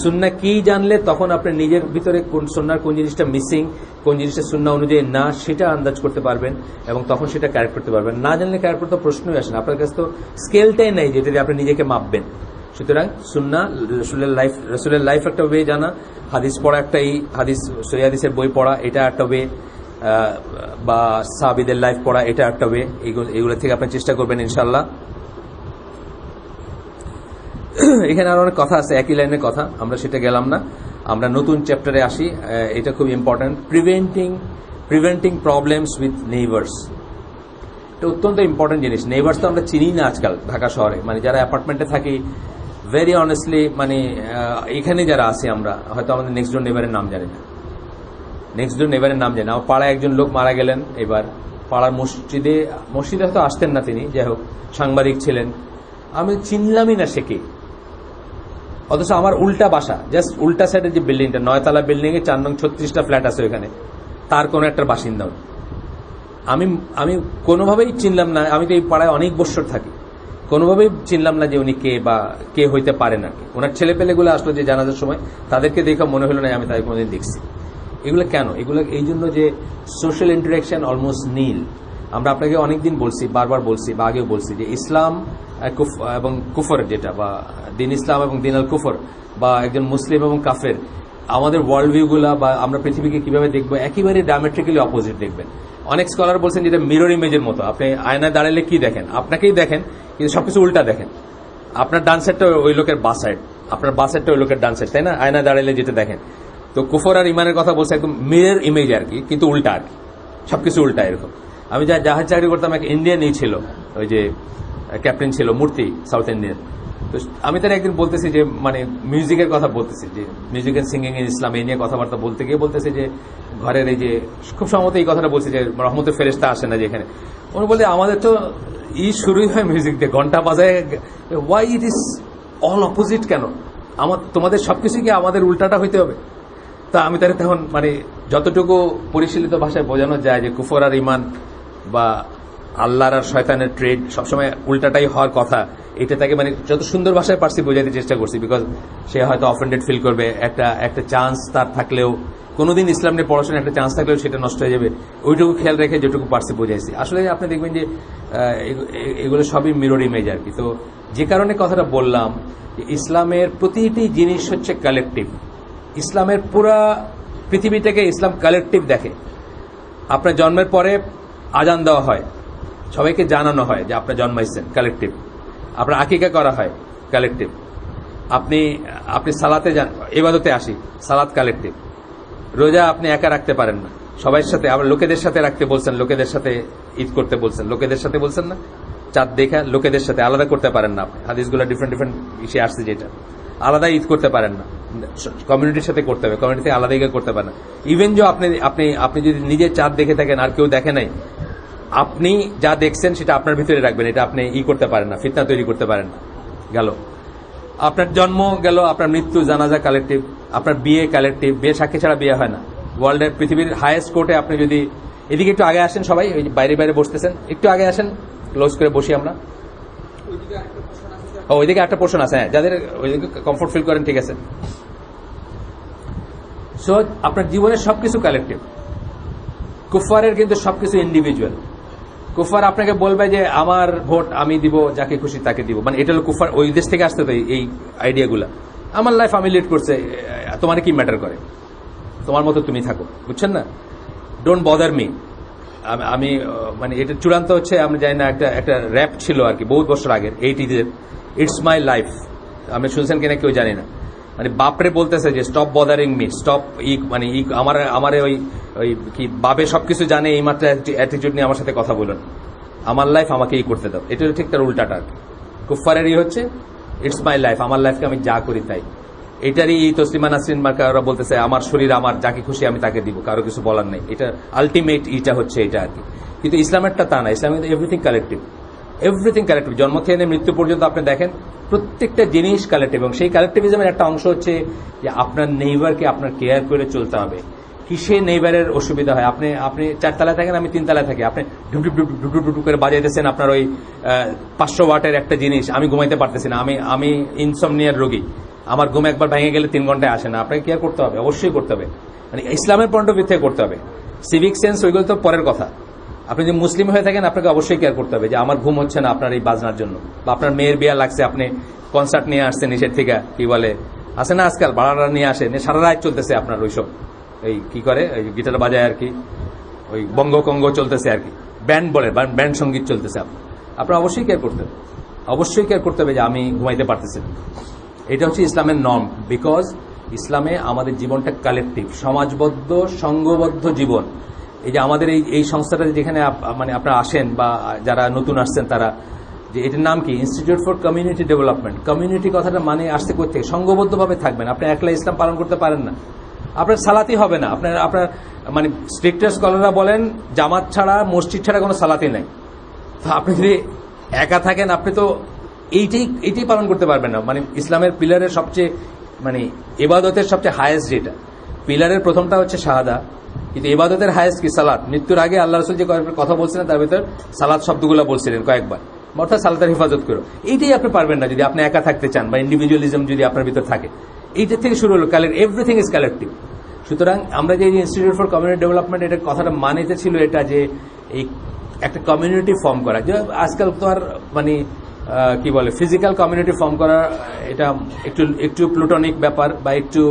[SPEAKER 1] সুন্নাহ কি জানলে তখন আপনি নিজের ভিতরে কোন সুন্নাহর কোন জিনিসটা মিসিং, কোন জিনিসটা সুন্নাহ অনুযায়ী না, সেটা আন্দাজ করতে পারবেন এবং তখন সেটা ক্যারেক্ট করতে পারবেন। না জানলে ক্যারেক্ট করতে প্রশ্নই আসে না, আপনার কাছে তো স্কেলটাই নেই যেটা দিয়ে আপনি নিজেকে মাপবেন। সুতরাং সুন্নাহ, রাসূলের লাইফ একটা ওয়ে জানা, হাদিস পড়া একটা, এই হাদিস সহিহ হাদিসের বই পড়া এটা একটা ওয়ে, বা সাহাবীদের লাইফ পড়া এটা একটা ওয়ে। এগুলো থেকে আপনি চেষ্টা করবেন ইনশাআল্লাহ। এখানে আরো অনেক কথা আছে, একই লাইনের কথা, আমরা সেটা গেলাম না, আমরা নতুন চ্যাপ্টারে আসি। এটা খুব important, preventing problems with neighbours. এটা অত্যন্ত ইম্পর্টেন্ট জিনিস। নেইবার্স তো আমরা চিনি না আজকাল ঢাকা শহরে, মানে যারা অ্যাপার্টমেন্টে থাকি, ভেরি অনেস্টলি, মানে এখানে যারা আছি আমরা হয়তো আমাদের নেক্সট ডোর নেইবারের নাম জানি না, আমার পাড়ায় একজন লোক মারা গেলেন এবার, পাড়ার মসজিদে হয়তো আসতেন না তিনি, যাই হোক সাংবাদিক ছিলেন, আমি চিনলামই না সে কে, অথচ আমার উল্টা বাসা, জাস্ট উল্টা সাইডের যে বিল্ডিংটা, 9 তলা বিল্ডিং এ 4 নং 36টা ফ্ল্যাট আছে ওইখানে, তার কোন একটা বাসিন্দা আমি কোনোভাবেই চিনলাম না। আমি তো এই পাড়ায় অনেক বছর থাকি, কোনোভাবেই চিনলাম না যে উনি কে বা কে হইতে পারেন আর কি। ওনার ছেলে পেলেগুলো আসলো যে জানাজার সময়, তাদেরকে দেখে মনে হলো না আমি তাদের কোনোদিন দেখছি। এগুলো কেন? এগুলো এই জন্য যে সোশ্যাল ইন্টারাকশন অলমোস্ট নীল। আমরা আপনাকে অনেকদিন বলছি, বারবার বলছি বা আগেও বলছি যে ইসলাম এবং কুফর, যেটা বা দিন ইসলাম এবং দিন আল কুফর, বা একজন মুসলিম এবং কাফের, আমাদের ওয়ার্ল্ড ভিউগুলা বা আমরা পৃথিবীকে কিভাবে দেখবো একেবারে ডায়ামেট্রিক্যালি অপোজিট দেখবেন। অনেক স্কলার বলছেন যেটা মিরর ইমেজের মতো, আপনি আয়নায় দাঁড়ালে কি দেখেন, আপনাকেই দেখেন কিন্তু সবকিছু উল্টা দেখেন। আপনার ডান সাইডটা ওই লোকের বাঁ সাইড, আপনার বাঁ সাইডটা ওই লোকের ডান সাইড, তাই না? আয়নায় দাঁড়ালে যেটা দেখেন। তো কুফর আর ইমানের কথা বলছে একদম মিরর ইমেজ আর কি, কিন্তু উল্টা আর কি, সবকিছু উল্টা এরকম। আমি যা জাহাজ চাকরি করতাম, এক ইন্ডিয়ানই ছিল, ওই যে ক্যাপ্টেন ছিল, মূর্তি, সাউথ ইন্ডিয়ান। তো আমি তার একদিন বলতেছি যে মানে মিউজিকের কথা বলতেছি, যে মিউজিক এন্ড সিঙ্গিং ইন ইসলাম, এই নিয়ে কথাবার্তা বলতে গিয়ে বলতেছে যে ঘরের এই যে খুব সম্ভবত এই কথাটা বলছে যে রহমতের ফেরেশতা আসে না যেখানে। উনি বলে আমাদের তো শুরুই হয় মিউজিক দিয়ে, ঘন্টা বাজায়, why it is all opposite, কেন তোমাদের সবকিছু কি আমাদের উল্টাটা হইতে হবে? তা আমি তার তখন মানে যতটুকু পরিশীলিত ভাষায় বোঝানো যায় যে কুফর আর ইমান বা আল্লাহর আর শয়তানের ট্রেড সবসময় উল্টাটাই হওয়ার কথা, এটা তাকে মানে যত সুন্দর ভাষায় পারছি বোঝাতে চেষ্টা করছি, বিকজ সে হয়তো অফেন্ডেড ফিল করবে। একটা চান্স তার থাকলেও, কোনোদিন ইসলাম নিয়ে পড়াশোনা একটা চান্স থাকলেও সেটা নষ্ট হয়ে যাবে, ওইটুকু খেয়াল রেখে যেটুকু পারছি বোঝাইছি। আসলে আপনি দেখবেন যে এগুলো সবই মিরর ইমেজ আর কি। তো যে কারণে কথাটা বললাম যে ইসলামের প্রতিটি জিনিস হচ্ছে কালেকটিভ। ইসলামের পুরা পৃথিবীটাকে ইসলাম কালেকটিভ দেখে। আপনার জন্মের পরে আজান দেওয়া হয়, সবাইকে জানানো হয় যে আপনার জন্মাইছেন, কালেকটিভ। আপনার আকিকা করা হয়, কালেকটিভ। আপনি আপনি সালাতে যান, ইবাদতে আসি, সালাত কালেকটিভ। রোজা আপনি একা রাখতে পারেন না, সবাই সাথে, আবার লোকেদের সাথে রাখতে বলছেন, লোকেদের সাথে ঈদ করতে বলছেন, লোকেদের সাথে বলছেন না, চাঁদ দেখা লোকেদের সাথে আলাদা করতে পারেন না। আপনি হাদিসগুলো ডিফারেন্ট ডিফারেন্ট ইসে আসছে, যেটা আলাদা ঈদ করতে পারেন না, কমিউনিটির সাথে করতে হবে, কমিউনিটি থেকে আলাদা করতে পারেন না। ইভেন যে আপনি আপনি আপনি যদি নিজে চাঁদ দেখে থাকেন আর কেউ দেখে নাই, আপনি যা দেখছেন সেটা আপনার ভিতরে রাখবেন, এটা আপনি করতে পারেন না, ফিতনা তৈরি করতে পারেন না। গেল আপনার জন্ম, গেল আপনার মৃত্যু, জানাজা কালেকটিভ, আপনার বিয়ে কালেকটিভ। বিয়ে সাক্ষী ছাড়া বিয়ে হয় না। ওয়ার্ল্ডের পৃথিবীর হাইয়েস্ট কোর্টে আপনি যদি এদিকে একটু আগে আসেন, সবাই ওই বাইরে বাইরে বসতেছেন, একটু আগে আসেন, ক্লোজ করে বসি আমরা। ওইদিকে একটা পোর্শন আছে, হ্যাঁ, যাদের ওইদিকে কমফোর্ট ফিল করেন, ঠিক আছে। সো আপনার জীবনের সবকিছু কালেকটিভ। কুফারের কিন্তু সবকিছু ইন্ডিভিজুয়াল। কুফার আপনাকে বলবে যে আমার ভোট আমি দিব, যাকে খুশি তাকে দিব, মানে এটা হলো কুফার। ওই দেশ থেকে আসতে তো এই আইডিয়াগুলা। আমার লাইফ আমি লিড করছে, তোমার কি ম্যাটার করে, তোমার মতো তুমি থাকো, বুঝছেন না, ডোন্ট বদার মি। আমি মানে এটা চূড়ান্ত হচ্ছে, আমি জানি না, একটা র্যাপ ছিল আর কি বহু বছর আগের, 80s-এর, ইটস মাই লাইফ। আপনি শুনছেন কিনা কেউ জানি না। মানে বাপরে বলতেছে যে স্টপ বদারিং মি, স্টপ মানে আমার ওই কি বাবে সবকিছু জানে, এই মাত্র অ্যাটিটিউড নিয়ে আমার সাথে কথা বলুন, আমার লাইফ আমাকে করতে দাও। এটা ঠিক তার উল্টাটা আর কি। কুফারেরই হচ্ছে ইটস মাই লাইফ, আমার লাইফকে আমি যা করি তাই। এটারই তসলিমা নাসরিন মার্কা ওরা বলতেছে আমার শরীর আমার, যাকে খুশি আমি তাকে দিব, কারো কিছু বলার নেই। এটা আলটিমেট এটা হচ্ছে এটা আর কি। কিন্তু ইসলামেরটা তা না। ইসলাম কিন্তু এভরিথিং কালেকটিভ, এভরিথিং কালেকটিভ। জন্ম থেকে মৃত্যু পর্যন্ত আপনি দেখেন প্রত্যেকটা জিনিস কালেকটিভ। এবং সেই কালেকটিভিজমের একটা অংশ হচ্ছে যে আপনার নেইবারকে আপনার কেয়ার করে চলতে হবে। কিসে নেইবারের অসুবিধা হয়, আপনি 4 তলায় থাকেন, আমি 3 তলায় থাকি, আপনি ঢুকঢুক করে বাজাইতেছেন আপনার ওই 500 ওয়াটের একটা জিনিস, আমি ঘুমাইতে পারতেছি না, আমি ইনসমনিয়ার রোগী, আমার ঘুম একবার ভেঙে গেলে 3 ঘন্টায় আসে না, আপনাকে কেয়ার করতে হবে, অবশ্যই করতে হবে। মানে ইসলামের পয়েন্ট অফ ভিউ থেকে করতে হবে। সিভিক সেন্স ওইগুলো তো পরের কথা। আপনি যদি মুসলিম হয়ে থাকেন আপনাকে অবশ্যই কেয়ার করতে হবে যে আমার ঘুম হচ্ছে না আপনার এই বাজনার জন্য, বা আপনার মেয়ের বিয়া লাগছে, আপনি কনসার্ট নিয়ে আসছেন নিচের থেকে, কি বলে আসে না আজকাল, ভাড়াটা নিয়ে আসে, সারা রাত চলতেছে আপনার ওইসব, এই কি করে ওই গিটার বাজায় আর কি, ওই বঙ্গ কঙ্গ চলতেছে আর কি, ব্যান্ড বলে, ব্যান্ড সঙ্গীত চলতেছে, আপনার অবশ্যই কেয়ার করতে হবে, অবশ্যই কেয়ার করতে হবে যে আমি ঘুমাইতে পারতেছি। এটা হচ্ছে ইসলামের নর্ম। বিকজ ইসলামে আমাদের জীবনটা কালেকটিভ, সমাজবদ্ধ, সংঘবদ্ধ জীবন। এই যে আমাদের এই সংস্থাটা যেখানে মানে আপনারা আসেন বা যারা নতুন আসছেন তারা, যে এটার নাম কি, institute for community development. Community কথাটা মানে আসতে করতে সংঘবদ্ধভাবে থাকবেন। আপনি একলা ইসলাম পালন করতে পারেন না, আপনার সালাতি হবে না। আপনার মানে স্ট্রিক্টেস্ট স্কলাররা বলেন জামাত ছাড়া, মসজিদ ছাড়া কোনো সালাতি নাই। তো আপনি যদি একা থাকেন আপনি তো এইটাই পালন করতে পারবেন না। মানে ইসলামের পিলারের সবচেয়ে মানে ইবাদতের সবচেয়ে হায়েস্ট যেটা পিলারের প্রথমটা হচ্ছে শাহাদা, কিন্তু ইবাদতের হায়েস্ট কি, সালাত। মৃত্যুর আগে আল্লাহ রাসূল যে কথা বলছিলেন তার ভিতর সালাত শব্দগুলো বলছিলেন কয়েকবার, অর্থাৎ সালাতের হেফাজত করো। এইটাই আপনি পারবেন না যদি আপনি একা থাকতে চান বা ইন্ডিভিজুয়ালিজম যদি আপনার ভিতর থাকে। এইটার থেকে শুরু হলো এভরিথিং ইজ কালেকটিভ। সুতরাং আমরা যে ইনস্টিটিউট ফর কমিউনিটি ডেভেলপমেন্ট, এটার কথাটা মানিতে ছিল এটা যে এই একটা কমিউনিটি ফর্ম করা। যে আজকাল তো আর মানে কি বলে ফিজিক্যাল কমিউনিটি ফর্ম করা, এটা একটু প্লুটনিক ব্যাপার বা একটু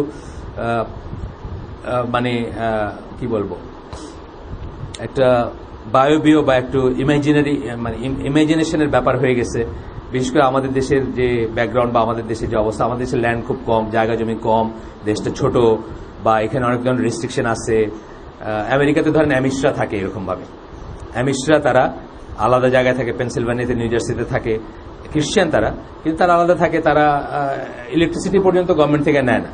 [SPEAKER 1] মানে কি বলবো, একটা বায়োবিও বা একটু ইমাজিনারি মানে ইমাজিনেশনের ব্যাপার হয়ে গেছে। বিশেষ করে আমাদের দেশের যে ব্যাকগ্রাউন্ড বা আমাদের দেশের যে অবস্থা, আমাদের দেশের ল্যান্ড খুব কম, জায়গা জমি কম, দেশটা ছোট, বা এখানে অনেক ধরনের রেস্ট্রিকশন আছে। আমেরিকাতে ধরেন অ্যামিশরা থাকে এরকমভাবে, অ্যামিশরা তারা আলাদা জায়গায় থাকে, পেনসিলভানিয়াতে, নিউ জার্সিতে থাকে, খ্রিস্টান তারা, কিন্তু তারা আলাদা থাকে। তারা ইলেকট্রিসিটি পর্যন্ত গভর্নমেন্ট থেকে নেয় না,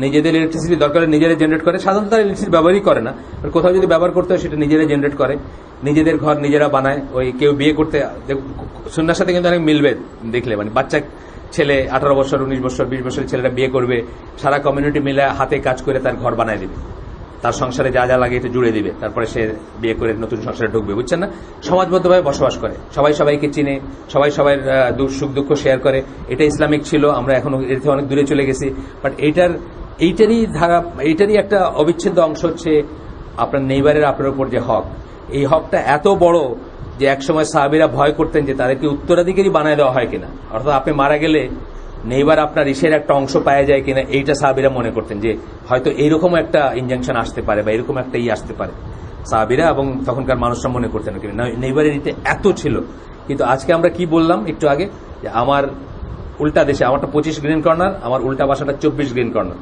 [SPEAKER 1] নিজেদের ইলেকট্রিসিটি দরকার নিজেরা জেনারেট করে। সাধারণত তারা ইলেকট্রিসিটি ব্যবহারই করে না, কোথাও যদি ব্যবহার করতে হয় সেটা নিজেরা জেনারেট করে, নিজেদের ঘর নিজেরা বানায়। ওই কেউ বিয়ে করতে সুন্নাহর সাথে কিন্তু অনেক মিলবে দেখলে, মানে বাচ্চা ছেলে 18 বছর, 19 বছর, 20 বছরের ছেলেরা বিয়ে করবে, সারা কমিউনিটি মিলে হাতে কাজ করে তার ঘর বানায় দিবে, তার সংসারে যা যা লাগে এটা জুড়ে দিবে, তারপরে সে বিয়ে করে নতুন সংসারে ঢুকবে, বুঝছেন না? সমাজবদ্ধভাবে বসবাস করে, সবাই সবাইকে চিনে, সবাই সবাই সুখ দুঃখ শেয়ার করে। এটা ইসলামিক ছিল, আমরা এখন এর থেকে অনেক দূরে চলে গেছি। বাট এইটারই একটা অবিচ্ছেদ্য অংশ হচ্ছে আপনার নেইবারের আপনার উপর যে হক। এই হকটা এত বড় যে একসময় সাহাবীরা ভয় করতেন যে তাদেরকে উত্তরাধিকারী বানায় দেওয়া হয় কিনা, অর্থাৎ আপনি মারা গেলে নেইবার আপনার ইসের একটা অংশ পাওয়া যায় কিনা, এইটা সাহাবীরা মনে করতেন যে হয়তো এইরকম একটা ইনজাংশন আসতে পারে বা এরকম একটা আসতে পারে। সাহাবীরা এবং তখনকার মানুষরা মনে করতেন নেইবারিটিতে এত ছিল। কিন্তু আজকে আমরা কি বললাম একটু আগে, যে আমার উল্টা দেশে আমারটা 25 গ্রিন কর্নার, আমার উল্টা বাসাটা 24 গ্রিন কর্নার,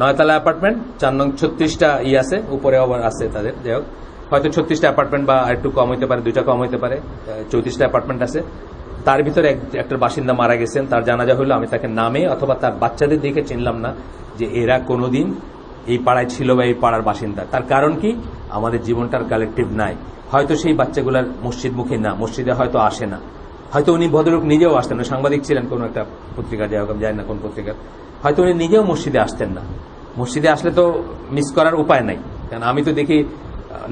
[SPEAKER 1] 9তলা অ্যাপার্টমেন্ট, 4 নং 36টা আছে, উপরে আবার আছে তাদের, যাই হোক হয়তো 36টা অ্যাপার্টমেন্ট বা একটু কম হইতে পারে, 2টা কম হইতে পারে, 34টা অ্যাপার্টমেন্ট আছে। তার ভিতরে একটা বাসিন্দা মারা গেছেন, তার জানাজা হলো, আমি তাকে নামে অথবা তার বাচ্চাদের দেখে চিনলাম না যে এরা কোনোদিন এই পাড়ায় ছিল বা এই পাড়ার বাসিন্দা। তার কারণ কি, আমাদের জীবনটার কালেকটিভ নাই। হয়তো সেই বাচ্চাগুলার মসজিদমুখী না, মসজিদে হয়তো আসে না, হয়তো উনি ভদ্রলোক নিজেও আসতেন না, সাংবাদিক ছিলেন কোনো একটা পত্রিকা, যাই হোক আমি জানি না কোন পত্রিকার, হয়তো উনি নিজেও মসজিদে আসতেন না। মসজিদে আসলে তো মিস করার উপায় নাই, কারণ আমি তো দেখি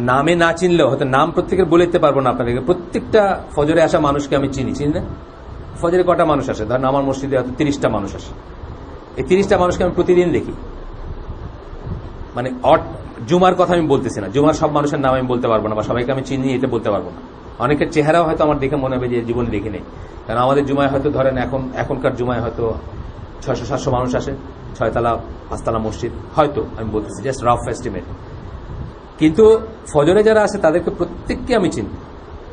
[SPEAKER 1] নামে না চিনলেও হয়তো নাম প্রত্যেকের বলে দিতে পারবো না আপনাদেরকে, প্রত্যেকটা ফজরে আসা মানুষকে আমি চিনি না। ফজরে কটা মানুষ আসে, ধরেন আমার মসজিদে হয়তো 30টা মানুষ আসে, এই 30টা মানুষকে আমি প্রতিদিন দেখি। মানে জুমার কথা আমি বলতেছি না, জুমার সব মানুষের নাম আমি বলতে পারবো না, বা সবাইকে আমি চিনি এটা বলতে পারবো না। অনেকের চেহারাও হয়তো আমার দেখে মনে হবে যে জীবনে দেখি নেই, কারণ আমাদের জুমায় হয়তো ধরেন এখনকার জুমায় হয়তো 600-700 মানুষ আসে, 6তলা 5তলা মসজিদ হয়তো, আমি বলতেছি জাস্ট রাফ এস্টিমেট। কিন্তু ফজরে যারা আসে তাদেরকে প্রত্যেককে আমি চিনি,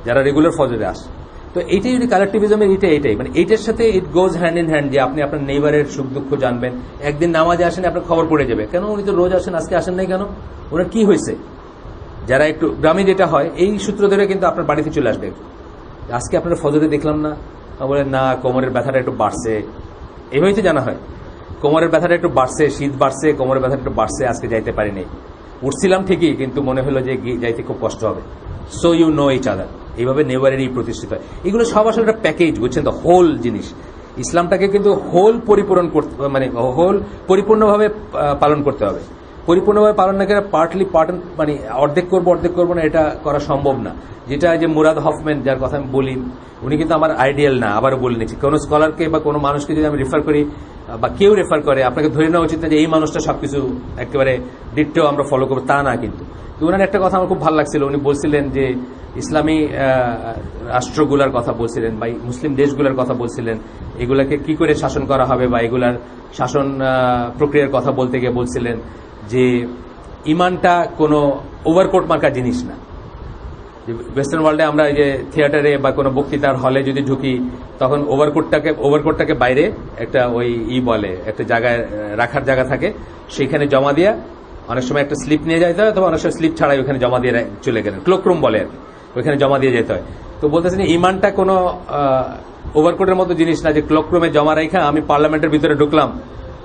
[SPEAKER 1] যারা রেগুলার ফজরে আসে। তো এইটাই যদি কালেকটিভিজমের এইটাই মানে এইটার সাথে ইট গোজ হ্যান্ড ইন হ্যান্ড, যে আপনি আপনার নেইবারের সুখ দুঃখ জানবেন। একদিন নামাজে আসেন, আপনার খবর পড়ে যাবে, কেন উনি তো রোজ আসেন, আজকে আসেন নাই কেন, ওনার কি হয়েছে। যারা একটু গ্রামে যেটা হয়, এই সূত্র ধরে কিন্তু আপনার বাড়িতে চলে আসবে, আজকে আপনার ফজরে দেখলাম না, বলেন না কোমরের ব্যথাটা একটু বাড়ছে, এইভাবেই তো জানা হয় কোমরের ব্যথাটা একটু বাড়ছে, শীত বাড়ছে, কোমরের ব্যথাটা একটু বাড়ছে, আজকে যাইতে পারিনি, উঠছিলাম ঠিকই কিন্তু মনে হলো যে যাইতে খুব কষ্ট হবে। So you know each other, এইভাবে নেইবারেরই প্রতিষ্ঠিত হয়। এগুলো সব আসলে একটা প্যাকেজ, বুঝছেন তো, হোল জিনিস। ইসলামটাকে কিন্তু হোল পরিপূরণ করতে, মানে হোল পরিপূর্ণভাবে পালন করতে হবে। পরিপূর্ণভাবে পালন না করে পার্টলি মানে অর্ধেক করবো না, এটা করা সম্ভব না। যেটা যে মুরাদ হফম্যান, যার কথা আমি বলি, উনি কিন্তু আমার আইডিয়াল না, আবারও বলে নিচ্ছি। কোনো স্কলারকে বা কোনো মানুষকে যদি আমি রেফার করি বা কেউ রেফার করে, আপনাকে ধরে নেওয়া উচিত না যে এই মানুষটা সবকিছু একেবারে ডিটেও আমরা ফলো করবো, তা না। কিন্তু ওনার একটা কথা আমার খুব ভালো লাগছিল, উনি বলছিলেন যে ইসলামী রাষ্ট্রগুলার কথা বলছিলেন বা মুসলিম দেশগুলোর কথা বলছিলেন, এগুলাকে কি করে শাসন করা হবে বা এগুলার শাসন প্রক্রিয়ার কথা বলতে গিয়ে বলছিলেন যে ইমানটা কোনো ওভারকোট মার্কা জিনিস না। ওয়েস্টার্ন ওয়ার্ল্ডে আমরা এই যে থিয়েটারে বা কোনো বক্তৃতার হলে যদি ঢুকি, তখন ওভারকোটটাকে বাইরে একটা বলে একটা জায়গায় রাখার জায়গা থাকে, সেখানে জমা দিয়া অনেক সময় একটা স্লিপ নিয়ে যেতে হয়, অথবা অনেক সময় স্লিপ ছাড়াই ওখানে জমা দিয়ে চলে গেলেন, ক্লোকরুম বলে আর কি, ওইখানে জমা দিয়ে যেতে হয়। তো বলতেছেন ইমানটা কোনো ওভারকোটের মতো জিনিস না যে ক্লোকরুমে জমা রেখা আমি পার্লামেন্টের ভিতরে ঢুকলাম,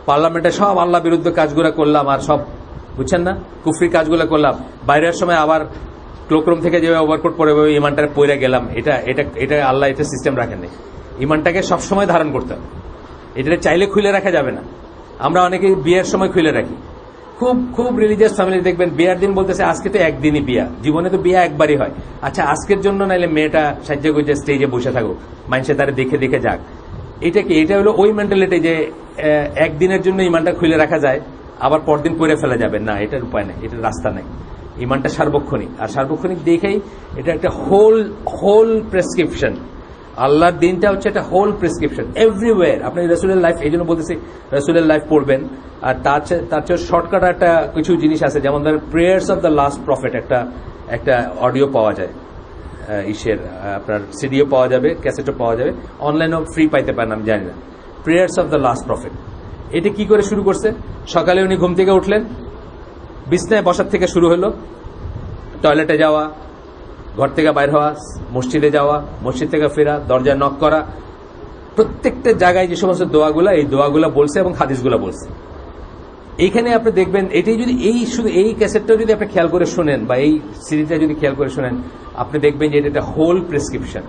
[SPEAKER 1] পার্লামেন্টে সব আল্লাহ বিরুদ্ধ কাজগুলো করলাম আর সব, বুঝছেন না, কুফরি কাজগুলো করলাম, বাইরের সময় আবার ক্লোকরুম থেকে যেভাবে ওভারকোট পরে ইমানটা পরে গেলাম। এটা আল্লাহ এটা সিস্টেম রাখেননি। ইমানটাকে সবসময় ধারণ করতে হবে, এটা চাইলে খুলে রাখা যাবে না। আমরা অনেকে বিয়ের সময় খুলে রাখি, খুব রিলিজিয়াস ফ্যামিলি দেখবেন বিয়ার দিন বলতেছে আজকে তো একদিনই বিয়া, জীবনে তো বিয়া একবারই হয়। আচ্ছা আজকের জন্য নাইলে মেয়েটা সাহায্য করছে স্টেজে বসে থাকুক, মানুষে তারা দেখে দেখে যাক। এটা হলো ওই মেন্টালিটি যে একদিনের জন্য ইমানটা খুলে রাখা যায়, আবার পরদিন করে ফেলা যাবে না, এটার উপায় নেই, এটার রাস্তা নেই। ইমানটা সার্বক্ষণিক, আর সার্বক্ষণিক দেখেই এটা একটা হোল প্রেসক্রিপশন। আল্লাহর দিনটা হচ্ছে একটা হোল প্রেসক্রিপশন এভরিওয়্যার। আপনি রাসূলের লাইফ, এই জন্য বলতেছি রাসূলের লাইফ পড়বেন। আর তার চেয়ে শর্টকাট একটা কিছু জিনিস আছে, যেমন ধরেন prayers of the last prophet, একটা অডিও পাওয়া যায়, আপনার সিডিও পাওয়া যাবে, ক্যাসেটও পাওয়া যাবে, অনলাইনেও ফ্রি পাইতে পারেন, আমি জানি না। Prayers of the last prophet, এটা কি করে শুরু করছে? সকালে উনি ঘুম থেকে উঠলেন, বিছনায় বসার থেকে শুরু হলো, টয়লেটে যাওয়া, ঘর থেকে বাইর হওয়া, মসজিদে যাওয়া, মসজিদ থেকে ফেরা, দরজায় নক করা, প্রত্যেকটা জায়গায় যে সমস্ত দোয়াগুলা, এই দোয়াগুলা বলছে এবং হাদিসগুলা বলছে। এইখানে আপনি দেখবেন, এটাই যদি শুধু এই ক্যাসেটটাও যদি আপনি খেয়াল করে শোনেন বা এই সিরিজটা যদি খেয়াল করে শোনেন, আপনি দেখবেন যে এটা একটা হোল প্রেসক্রিপশন।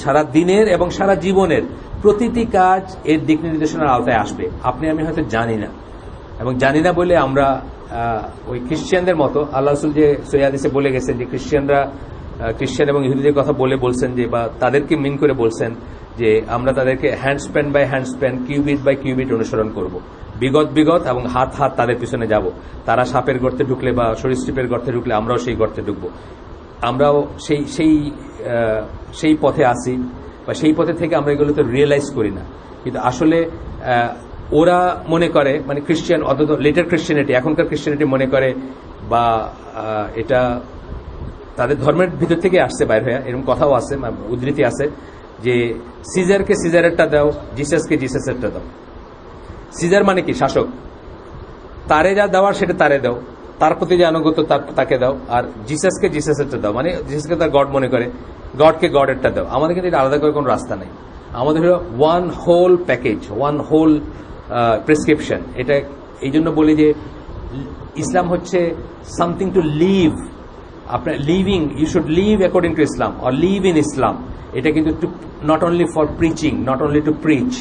[SPEAKER 1] সারা দিনের এবং সারা জীবনের প্রতিটি কাজ এর দিক নির্দেশনার আওতায় আসবে। আপনি আমি হয়তো জানি না, এবং জানি না বলে আমরা ওই খ্রিস্টানদের মতো, আল্লাহ রাসূল যে সহিহ হাদিসে বলে গেছেন যে খ্রিস্টান এবং ইহুদিদের কথা বলছেন যে, বা তাদেরকে মিন করে বলছেন যে আমরা তাদেরকে handspan by handspan, cubit by cubit অনুসরণ করব, বিগত এবং হাত তাদের পিছনে যাব। তারা সাপের গর্তে ঢুকলে বা সরীসৃপের গর্তে ঢুকলে আমরাও সেই গর্তে ঢুকবো। আমরাও সেই পথে আসি, বা সেই পথে থেকে আমরা এগুলো তো রিয়েলাইজ করি না। কিন্তু আসলে ওরা মনে করে, মানে খ্রিস্টান, অন্তত লেটার খ্রিস্টানিটি, এখনকার খ্রিস্টানিটি মনে করে বা এটা তাদের ধর্মের ভিতর থেকে আসছে বাইরে হয়ে, এরকম কথাও আছে, উদ্ধৃতি আছে যে সিজারকে সিজারেরটা দাও, জিসাসকে জিসাসেরটা দাও। সিজার মানে কি? শাসক। তারে যা দেওয়ার সেটা তারে দাও, তার প্রতি যে আনুগত্য তাকে দাও। আর জিসাসকে জিসাসেরটা দাও, মানে জিসাসকে তার গড মনে করে, গডকে গডেরটা দাও। আমাদের কিন্তু এটা আলাদা করে কোনো রাস্তা নেই। আমাদের হলো one whole package, one whole prescription. এটা এই জন্য বলি যে ইসলাম হচ্ছে সামথিং টু লিভ। আপনার living, you should live according to Islam or live in Islam. এটা কিন্তু not only for preaching, not only to preach.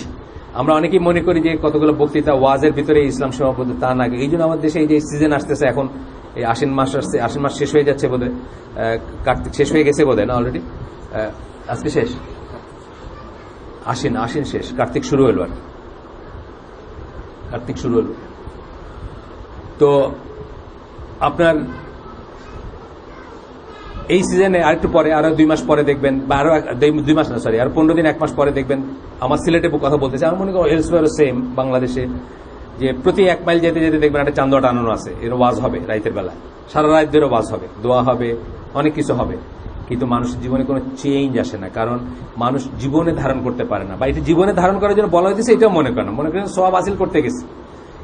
[SPEAKER 1] আমরা অনেকেই মনে করি যে কতগুলো বক্তৃতা ওয়াজের ভিতরে ইসলাম সীমাবদ্ধ, তা না। এই জন্য আমাদের দেশে এই যে সিজন আসতেছে এখন, এই আশ্বিন মাস আসছে, আশ্বিন মাস শেষ হয়ে যাচ্ছে বোধহয়, কার্তিক শেষ হয়ে গেছে বোধহয় না অলরেডি, আজকে শেষ, আশ্বিন শেষ, কার্তিক শুরু হলো, আর কার্তিক শুরু হলো। তো আপনার এই সিজনে আরেকটু পরে, আরো 2 মাস পরে দেখবেন, বা আরো 2 মাস না, সরি, আর 15 দিন 1 মাস পরে দেখবেন, আমার সিলেটে কথা বলতেছে, আমার মনে করি এলসওয়্যারও সেম বাংলাদেশে, যে প্রতি 1 মাইল যেতে যেতে দেখবেন একটা চান্দোয়া টানানো আছে, এর ওয়াজ হবে রাইতের বেলা, সারা রাত ধরে ওয়াজ হবে, দোয়া হবে, অনেক কিছু হবে। কিন্তু মানুষের জীবনে কোনো চেঞ্জ আসে না, কারণ মানুষ জীবনে ধারণ করতে পারে না, বা এটা জীবনে ধারণ করার জন্য বলা হয়েছে এটাও মনে করেন না। মনে করেন সওয়াব হাসিল করতে গেছি,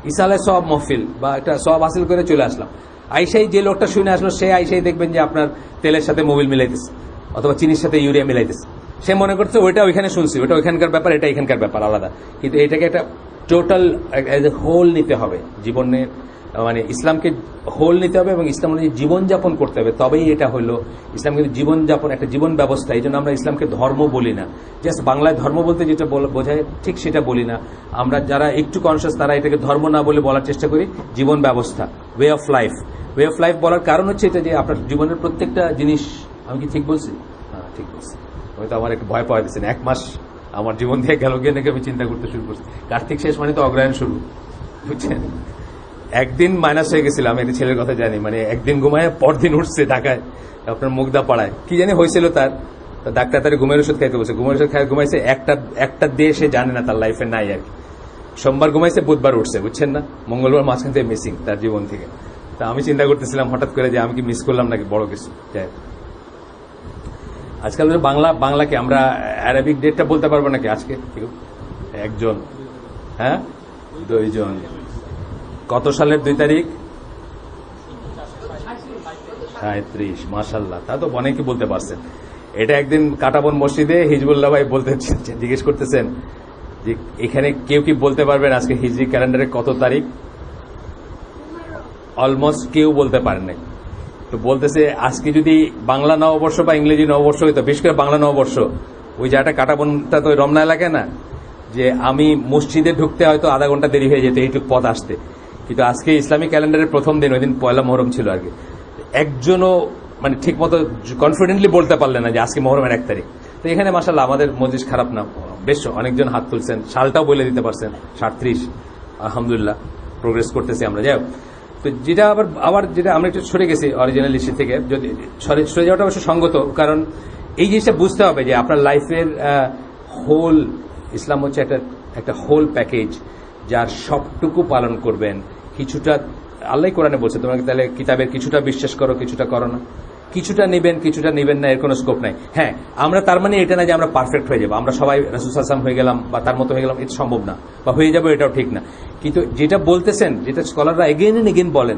[SPEAKER 1] ইসালে সওয়াব মহফিল, বা একটা সওয়াব হাসিল করে চলে আসলাম। আইসাই যে লোকটা শুনে আসলো, সে আইসাই দেখবেন যে আপনার তেলের সাথে মোবিল মিলাইতেছে, অথবা চিনির সাথে ইউরিয়া মিলাইতেছে। সে মনে করছে ওইটা ওইখানে শুনছি, ওইটা ওইখানকার ব্যাপার, এটা এখানকার ব্যাপার আলাদা। কিন্তু এটাকে একটা টোটাল এজ এ হোল নিতে হবে জীবনের, মানে ইসলামকে হোল নিতে হবে এবং ইসলাম অনুযায়ী জীবনযাপন করতে হবে, তবেই এটা হলো ইসলাম। কিন্তু জীবনযাপন একটা জীবন ব্যবস্থা। এই জন্য আমরা ইসলামকে ধর্ম বলি না, জাস্ট বাংলায় ধর্ম বলতে যেটা বোঝায় ঠিক সেটা বলি না। আমরা যারা একটু কনসিয়াস তারা এটাকে ধর্ম না বলে বলার চেষ্টা করি জীবন ব্যবস্থা, way of life. Way of life বলার কারণ হচ্ছে এটা যে আপনার জীবনের প্রত্যেকটা জিনিস, আমি কি ঠিক বলছি? হ্যাঁ ঠিক বলছি। হয়তো আমার একটু ভয় পাওয়া দিচ্ছেন, 1 মাস আমার জীবন দিয়ে গেল গিয়ে নাকি আমি চিন্তা করতে শুরু করছি। কার্তিক শেষ মানে তো অগ্রহায়ণ শুরু, বুঝছেন? একদিন মাইনাস হয়ে গেছিলাম, আমি ছেলের কথা জানি, মানে একদিন ঘুমায় পরদিন উঠছে ঢাকায়, আপনার মুগদা পাড়ায়, কি জানি হয়েছিল তার, ডাক্তার তার ঘুমের ওষুধ খাইতে বলছে, ঘুমের ওষুধ খাই ঘুমাইছে, একটা দিয়ে সে জানে না, তার লাইফে নাই আর কি। সোমবার ঘুমাইছে, বুধবার উঠছে, বুঝছেন না, মঙ্গলবার মাঝখান থেকে মিসিং তার জীবন থেকে। তা আমি চিন্তা করতেছিলাম হঠাৎ করে যে আমি কি মিস করলাম নাকি বড় কিছু। আজকাল বাংলাকে আমরা অ্যারাবিক ডেটটা বলতে পারবো নাকি আজকে? কেউ একজন, হ্যাঁ 2 জন। কত সালের 2 তারিখ? 37। মাশাআল্লাহ, তা তো অনেকে বলতে পারছেন। এটা একদিন কাটাবন মসজিদে হিজবুল্লাহ ভাই বলতে জিজ্ঞেস করতেছেন যে এখানে কেউ কি বলতে পারবেন আজকে হিজরি ক্যালেন্ডারে কত তারিখ? অলমোস্ট কেউ বলতে পারেন নাই। তো বলতেছে আজকে যদি বাংলা নববর্ষ বা ইংরেজি নববর্ষ হইতো, বিশেষ করে বাংলা নববর্ষ, ওই জায়গাটা কাটাবনটা তো রমনা এলাকায় না, যে আমি মসজিদে ঢুকতে হয়তো আধা ঘন্টা দেরি হয়ে যেত এইটুক পথ আসতে। কিন্তু আজকে ইসলামিক ক্যালেন্ডারের প্রথম দিন, ওই দিন পয়লা মহরম ছিল আর কি, একজনও মানে ঠিক মতো কনফিডেন্টলি বলতে পারলেন না যে আজকে মহরমের 1 তারিখ। তো এখানে মাশাআল্লাহ আমাদের মজলিস খারাপ না, বেশ অনেকজন হাত তুলছেন, সালটাও বলে দিতে পারছেন 37, আলহামদুলিল্লাহ প্রোগ্রেস করতেছি আমরা। যাই হোক, তো যেটা আবার যেটা আমরা একটু সরে গেছি অরিজিনাল ইস্যু থেকে, যদি সরে যাওয়াটা অবশ্য সঙ্গত, কারণ এই জিনিসটা বুঝতে হবে যে আপনার লাইফের হোল, ইসলাম হচ্ছে একটা হোল প্যাকেজ, যার সবটুকু পালন করবেন। কিছুটা আল্লাহ কোরআনে বলছে তোমাকে তাহলে কিতাবের কিছুটা বিশ্বাস করো, কিছুটা করো না, কিছুটা নেবেন, কিছুটা নেবেন না, এর কোনো স্কোপ নাই। হ্যাঁ, আমরা তার মানে এটা না যে আমরা পারফেক্ট হয়ে যাবো, আমরা সবাই রাসূল সাল্লাল্লাহু আলাইহি ওয়াসাল্লাম হয়ে গেলাম বা তার মতো হয়ে গেলাম, এটা সম্ভব না, বা হয়ে যাবো এটাও ঠিক না। কিন্তু যেটা বলতেছেন, যেটা স্কলাররা এগেইন এন্ড এগেইন বলেন,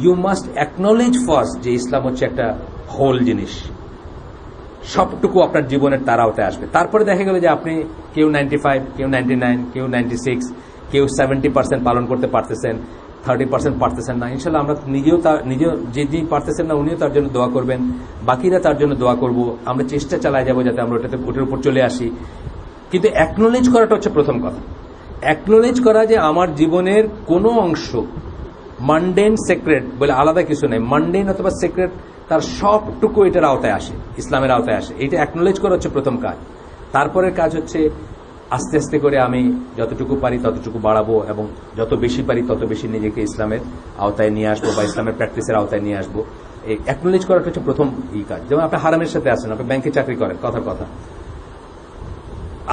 [SPEAKER 1] ইউ মাস্ট অ্যাকনোলেজ ফার্স্ট যে ইসলাম হচ্ছে একটা হোল জিনিস, সবটুকু আপনার জীবনের তার আওতায় আসবে। তারপরে দেখা গেল যে আপনি কেউ 95, কেউ 99, কেউ 96, কেউ 70% পালন করতে পারতেছেন, 30% পারতেছেন না। ইনশাল্লাহ আমরা নিজেও যে পারতেছেন না উনিও তার জন্য দোয়া করবেন, বাকিরা তার জন্য দোয়া করব। আমরা চেষ্টা চালাই যাবো যাতে আমরা ওটার উপর চলে আসি। কিন্তু অ্যাকনোলেজ করাটা হচ্ছে প্রথম কথা। অ্যাকনোলেজ করা যে আমার জীবনের কোনো অংশ মানডেন সেক্রেট বলে আলাদা কিছু নেই, মানডেন অথবা সেক্রেট, তার সবটুকু এটার আওতায় আসে, ইসলামের আওতায় আসে। এটা অ্যাকনোলেজ করা হচ্ছে প্রথম কাজ। তারপরের কাজ হচ্ছে আস্তে আস্তে করে আমি যতটুকু পারি ততটুকু বাড়াবো, এবং যত বেশি পারি তত বেশি নিজেকে ইসলামের আওতায় নিয়ে আসবো বা ইসলামের প্র্যাকটিসের আওতায় নিয়ে আসবো। এই অ্যাকনোলেজ করাটা হচ্ছে প্রথম কাজ। যেমন আপনি হারামের সাথে আছেন, আপনি ব্যাংকে চাকরি করেন, কথার কথা,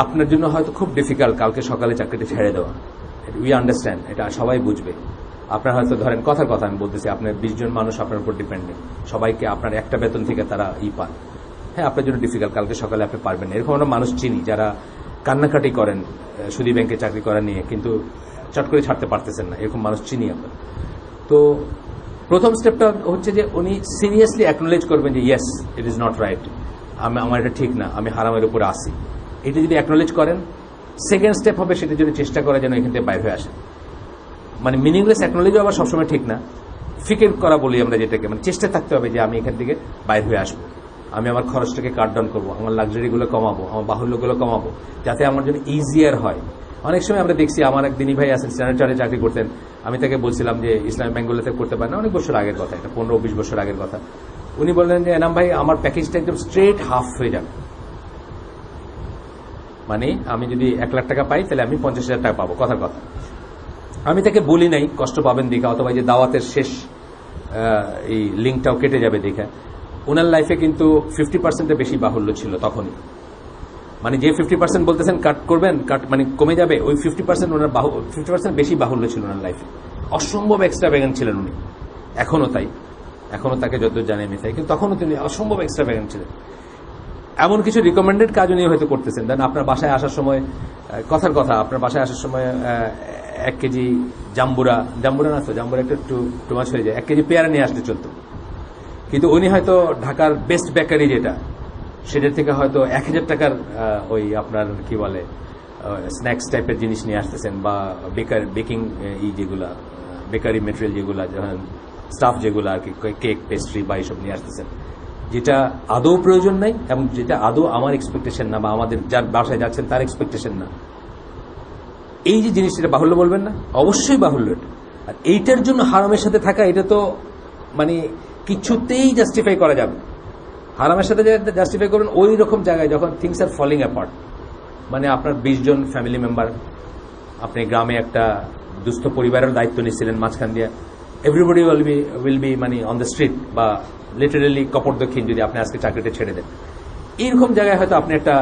[SPEAKER 1] আপনার জন্য হয়তো খুব ডিফিকাল্ট কালকে সকালে চাকরিটা ছেড়ে দেওয়া, উই আন্ডারস্ট্যান্ড, এটা সবাই বুঝবে। আপনার হয়তো ধরেন কথার কথা আমি বলতেছি, আপনার 20 জন মানুষ আপনার উপর ডিপেন্ডেন্ট, সবাইকে আপনার একটা বেতন থেকে তারা পান, হ্যাঁ আপনার জন্য ডিফিকাল্ট, কালকে সকালে আপনি পারবেন না। এরকম আমরা মানুষ চিনি যারা কান্নাকাটি করেন সুদী ব্যাংকে চাকরি করা নিয়ে, কিন্তু চট করে ছাড়তে পারতেছেন না, এরকম মানুষ চিনি আমরা। তো প্রথম স্টেপটা হচ্ছে যে উনি সিরিয়াসলি অ্যাকনোলেজ করবেন যে yes it is not right, আমার এটা ঠিক না, আমি হারামের উপরে আসি। এটা যদি অ্যাকনোলেজ করেন, সেকেন্ড স্টেপ হবে সেটার জন্য চেষ্টা করা যেন এখান থেকে বাইর হয়ে আসে। মানে মিনিংলেস অ্যাকনোলেজও আবার সবসময় ঠিক না, ফিকের করা বলি আমরা যেটাকে, মানে চেষ্টা থাকতে হবে যে আমি এখান থেকে বাইর হয়ে আসবো, আমি আমার খরচটাকে কাট ডাউন করবো, আমার লাক্সারিগুলো কমাবো, আমার বাহুল্যগুলো কমাবো, যাতে আমার জন্য ইজিয়ার হয়। অনেক সময় আমরা দেখছি, আমার এক দিনী ভাই আছেন স্ট্যান্ডার্ড চার্টে চাকরি করতেন, আমি তাকে বলছিলাম যে ইসলামিক ব্যাংকগুলোতে করতে পারেন না, অনেক বছর আগের কথা, এটা 15-20 বছর আগের কথা। উনি বললেন যে এনাম ভাই আমার প্যাকেজটা একদম স্ট্রেট হাফ হয়ে যাবে, মানে আমি যদি 1 লাখ টাকা পাই তাহলে আমি 50,000 টাকা পাবো, কথার কথা। আমি তাকে বলি নাই কষ্ট পাবেন দেখা, অথবা যে দাওয়াতের শেষ এই লিঙ্কটাও কেটে যাবে দেখা। ওনার লাইফে কিন্তু 50%-এর বেশি বাহুল্য ছিল তখনই, মানে যে 50% বলতেছেন কাট করবেন, কাট মানে কমে যাবে, ওই 50% ওনার 50% বেশি বাহুল্য ছিল ওনার লাইফে। অসম্ভব এক্সট্রাভ্যাগেন্ট ছিলেন উনি, এখনো তাই, এখনো তাকে যতদূর জানি আমি তাই, কিন্তু তখনও তিনি অসম্ভব এক্সট্রাভ্যাগেন্ট ছিলেন। এমন কিছু রিকমেন্ডেড কাজ উনি হয়তো করতেছেন। দেন আপনার বাসায় আসার সময়, কথার কথা, আপনার বাসায় আসার সময় 1 কেজি জাম্বুরা না তো, জাম্বুরা একটু টু মাছ হয়ে যায়, 1 কেজি পেয়ারা নিয়ে আসতে চলতো। কিন্তু উনি হয়তো ঢাকার বেস্ট বেকারি যেটা, সেটার থেকে হয়তো 1000 টাকার ওই আপনার কি বলে স্ন্যাক্স টাইপের জিনিস নিয়ে আসতেছেন, বা বেকিং যেগুলা বেকারি মেটেরিয়াল যেগুলা, স্টাফ যেগুলো আর কি, কেক পেস্ট্রি বা এইসব নিয়ে আসতেছেন, যেটা আদৌ প্রয়োজন নাই এবং যেটা আদৌ আমার এক্সপেকটেশন না, বা আমাদের যার বাসায় যাচ্ছেন তার এক্সপেকটেশন না। এই যে জিনিসটা বাহুল্য বলবেন না, অবশ্যই বাহুল্য। আর এইটার জন্য হারামের সাথে থাকা, এটা তো মানে কিছুতেই জাস্টিফাই করা যাবে। হারামের সাথে জাস্টিফাই করুন ওই রকম জায়গায় যখন থিংস আর ফলিং অ্যাপার্ট, মানে আপনার 20 জন ফ্যামিলি মেম্বার, আপনি গ্রামে একটা দুস্থ পরিবারের দায়িত্ব নিচ্ছিলেন, মাঝখান দিয়ে এভরিবডি উইল বি মানে অন দ্য স্ট্রিট, বা লিটারেলি কপট দক্ষিণ যদি আপনি আজকে চাকরিটা ছেড়ে দেন। এইরকম জায়গায় হয়তো আপনি একটা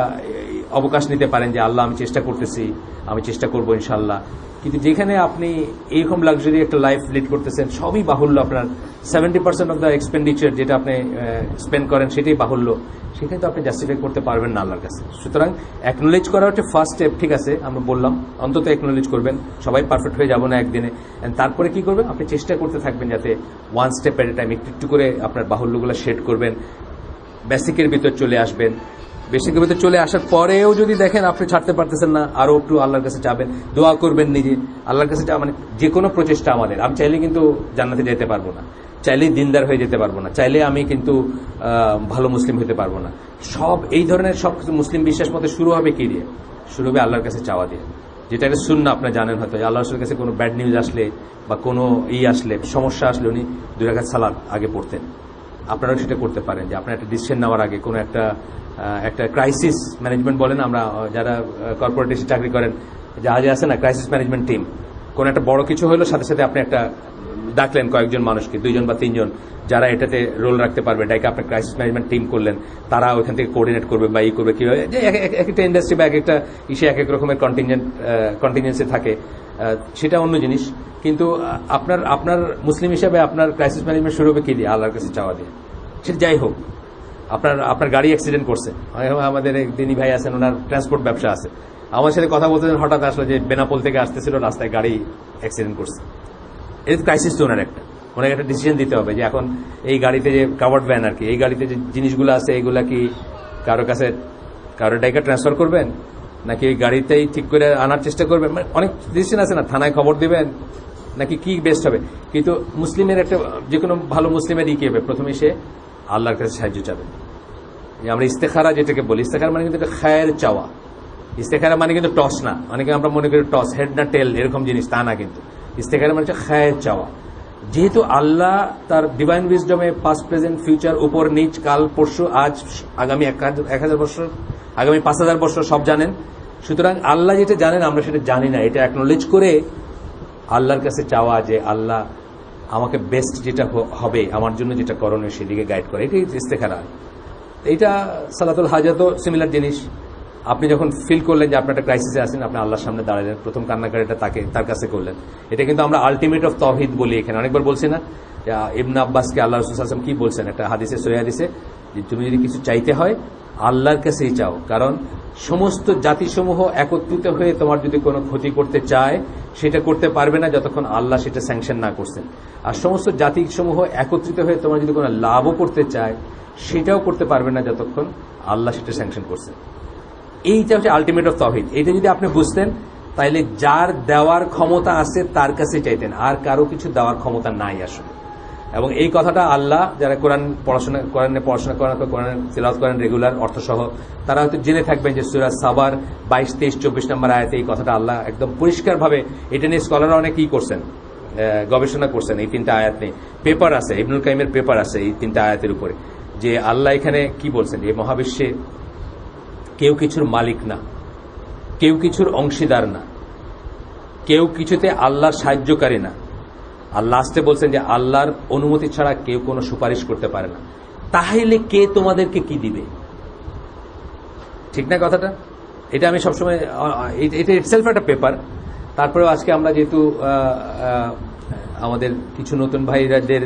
[SPEAKER 1] অবকাশ নিতে পারেন যে আল্লাহ আমি চেষ্টা করতেছি, আমি চেষ্টা করবো ইনশাল্লাহ। কিন্তু যেখানে আপনি এইরকম লাক্সারি একটা লাইফ লিড করতেছেন, সবই বাহুল্য, আপনার 70% অফ দ্য এক্সপেন্ডিচার যেটা আপনি স্পেন্ড করেন সেটাই বাহুল্য, সেখানে তো আপনি জাস্টিফাই করতে পারবেন না আল্লাহর কাছে। সুতরাং অ্যাকনোলেজ করা হচ্ছে ফার্স্ট স্টেপ, ঠিক আছে আমরা বললাম, অন্তত অ্যাকনোলেজ করবেন, সবাই পারফেক্ট হয়ে যাবো না একদিনে। তারপরে কি করবেন, আপনি চেষ্টা করতে থাকবেন যাতে ওয়ান স্টেপ এট এ টাইম একটু করে আপনার বাহুল্যগুলো শেড করবেন, বেসিকের ভিতর চলে আসবেন। বেসিকের ভিতর চলে আসার পরেও যদি দেখেন আপনি ছাড়তে পারতেছেন না, আরো একটু আল্লাহর কাছে চাবেন, দোয়া করবেন নিজে আল্লাহর কাছে। মানে যে কোনো প্রচেষ্টা আমাদের, আমি চাইলে কিন্তু জান্নাতে যেতে পারবো না, চাইলে দিনদার হয়ে যেতে পারবো না, চাইলে আমি কিন্তু ভালো মুসলিম হতে পারবো না। সব এই ধরনের সব কিছু মুসলিম বিশ্বাস মতে শুরু হবে কি দিয়ে? শুরু হবে আল্লাহর কাছে চাওয়া দিয়ে, যেটা একটা সুন্নাহ। আপনার জানেন হয়তো আল্লাহ রাসূলের কাছে কোনো ব্যাড নিউজ আসলে বা কোনো আসলে সমস্যা আসলে উনি 2 রাকাত সালাত আগে পড়তেন। আপনারাও সেটা করতে পারেন যে আপনার একটা ডিসিশন নেওয়ার আগে, কোনো একটা ক্রাইসিস ম্যানেজমেন্ট বলেন, আমরা যারা কর্পোরেটে চাকরি করেন, জাহাজে আছে না ক্রাইসিস ম্যানেজমেন্ট টিম, কোনো একটা বড় কিছু হলো সাথে সাথে আপনি একটা ডাকলেন কয়েকজন মানুষকে, 2 জন বা 3 জন যারা এটাতে রোল রাখতে পারবে, ডাইকে আপনি ক্রাইসিস ম্যানেজমেন্ট টিম করলেন, তারা ওইখান থেকে কোঅর্ডিনেট করবে বা করবে কীভাবে, যে এক একটা ইন্ডাস্ট্রি বা এক একটা ইসে এক এক রকমের কন্টিনজেন্সি থাকে, সেটা অন্য জিনিস। কিন্তু আপনার মুসলিম হিসাবে আপনার ক্রাইসিস ম্যানেজমেন্ট শুরু হবে কি দিয়ে? আল্লাহর কাছে চাওয়া দিয়ে। সেটা যাই হোক, আপনার গাড়ি অ্যাক্সিডেন্ট করছে, আমাদের এক দিনী ভাই আছেন, ওনার ট্রান্সপোর্ট ব্যবসা আছে, আমার সাথে কথা বলতেছেন, হঠাৎ আসলে যে বেনাপোল থেকে আসতেছিল, রাস্তায় গাড়ি অ্যাক্সিডেন্ট করছে। এটা ক্রাইসিস তো ওনার ওনাকে একটা ডিসিশন দিতে হবে যে এখন এই গাড়িতে যে কাভার্ড ভ্যান আর কি, এই গাড়িতে যে জিনিসগুলো আছে এইগুলা কি কারো ডাইকা ট্রান্সফার করবেন, নাকি এই গাড়িতেই ঠিক করে আনার চেষ্টা করবেন? মানে অনেক ডিসিশন আছে না, থানায় খবর দিবেন নাকি কি বেস্ট হবে। কিন্তু মুসলিমের একটা, যে কোনো ভালো মুসলিমের কি হবে, প্রথমে সে আল্লাহর কাছে সাহায্য চাবেন। আমরা ইস্তেখারা যেটাকে বলি, ইস্তেখারা মানে কিন্তু একটা খায়ের চাওয়া। ইস্তেখারা মানে কিন্তু টস না, অনেকে আমরা মনে করি টস, হেড না টেল এরকম জিনিস, তা না। কিন্তু ইস্তেখারা মানে হচ্ছে খায়ের চাওয়া। যেহেতু আল্লাহ তার ডিভাইন উইজডমে পাস্ট প্রেজেন্ট ফিউচার, উপর নিচ, কাল পরশু, আজ, আগামী 1000 বছর, আগামী 5000 বছর সব জানেন। সুতরাং আল্লাহ যেটা জানেন আমরা সেটা জানি না, এটা অ্যাকনোলেজ করে আল্লাহর কাছে চাওয়া যে আল্লাহ আমাকে বেস্ট যেটা হবে, আমার জন্য যেটা করণীয় সেদিকে গাইড করে, এটাই ইস্তেখারা। এটা সালাতুল হাজাতও সিমিলার জিনিস। আপনি যখন ফিল করলেন যে আপনি একটা ক্রাইসিসে আছেন, আপনি আল্লাহর সামনে দাঁড়ালেন, প্রথম কান্নাকাটিটা তার কাছে করলেন। এটা কিন্তু আমরা আলটিমেট অফ তাওহীদ বলি এখানে, অনেকবার বলছি না? ইবনে আব্বাসকে আল্লাহ রাসূল সাল্লাল্লাহু আলাইহি ওয়াসাল্লাম কি বলছেন একটা হাদিসে, সহিহ হাদিসে, যে তুমি যদি কিছু চাইতে হয় আল্লাহর কাছেই চাও, কারণ সমস্ত জাতিসমূহ একত্রিত হয়ে তোমার যদি কোনো ক্ষতি করতে চায় সেটা করতে পারবে না যতক্ষণ আল্লাহ সেটা স্যাংশন না করছেন, আর সমস্ত জাতিসমূহ একত্রিত হয়ে তোমার যদি কোনো লাভও করতে চায় সেটাও করতে পারবে না যতক্ষণ আল্লাহ সেটা স্যাংশন করছেন। এইটা হচ্ছে আলটিমেট অফ তাওহীদ। এটা যদি আপনি বুঝতেন তাইলে যার দেওয়ার ক্ষমতা আছে তার কাছে চাইতেন, আর কারো কিছু দেওয়ার ক্ষমতা নাই আসলে। এবং এই কথাটা আল্লাহ যারা কোরআন পড়াশোনা করেন, কোরআন তিলাওয়াত করেন রেগুলার অর্থসহ, তারা হয়তো জেনে থাকবেন যে সূরা সাবার 22, 23, 24 নম্বর আয়াতে এই কথাটা আল্লাহ একদম পরিষ্কারভাবে, এটা নিয়ে স্কলাররা অনেক কি করছেন, গবেষণা করছেন এই 3টা আয়াত নিয়ে, পেপার আছে, ইবনুল কাইমের পেপার আছে এই 3টা আয়াতের উপরে, যে আল্লাহ এখানে কি বলছেন, এই মহাবিশ্বে কেউ কিছুর মালিক না, কেউ কিছুর অংশীদার না, কেউ কিছুতে আল্লাহর সাহায্যকারী না। আল্লাহ আসতে বলছেন যে আল্লাহর অনুমতি ছাড়া কেউ কোনো সুপারিশ করতে পারে না। তাহলে কে তোমাদেরকে কি দিবে? ঠিক না কথাটা? এটা আমি সবসময়, এটা ইটসেলফ একটা পেপার। তারপরেও আজকে আমরা যেহেতু আমাদের কিছু নতুন ভাইরাদের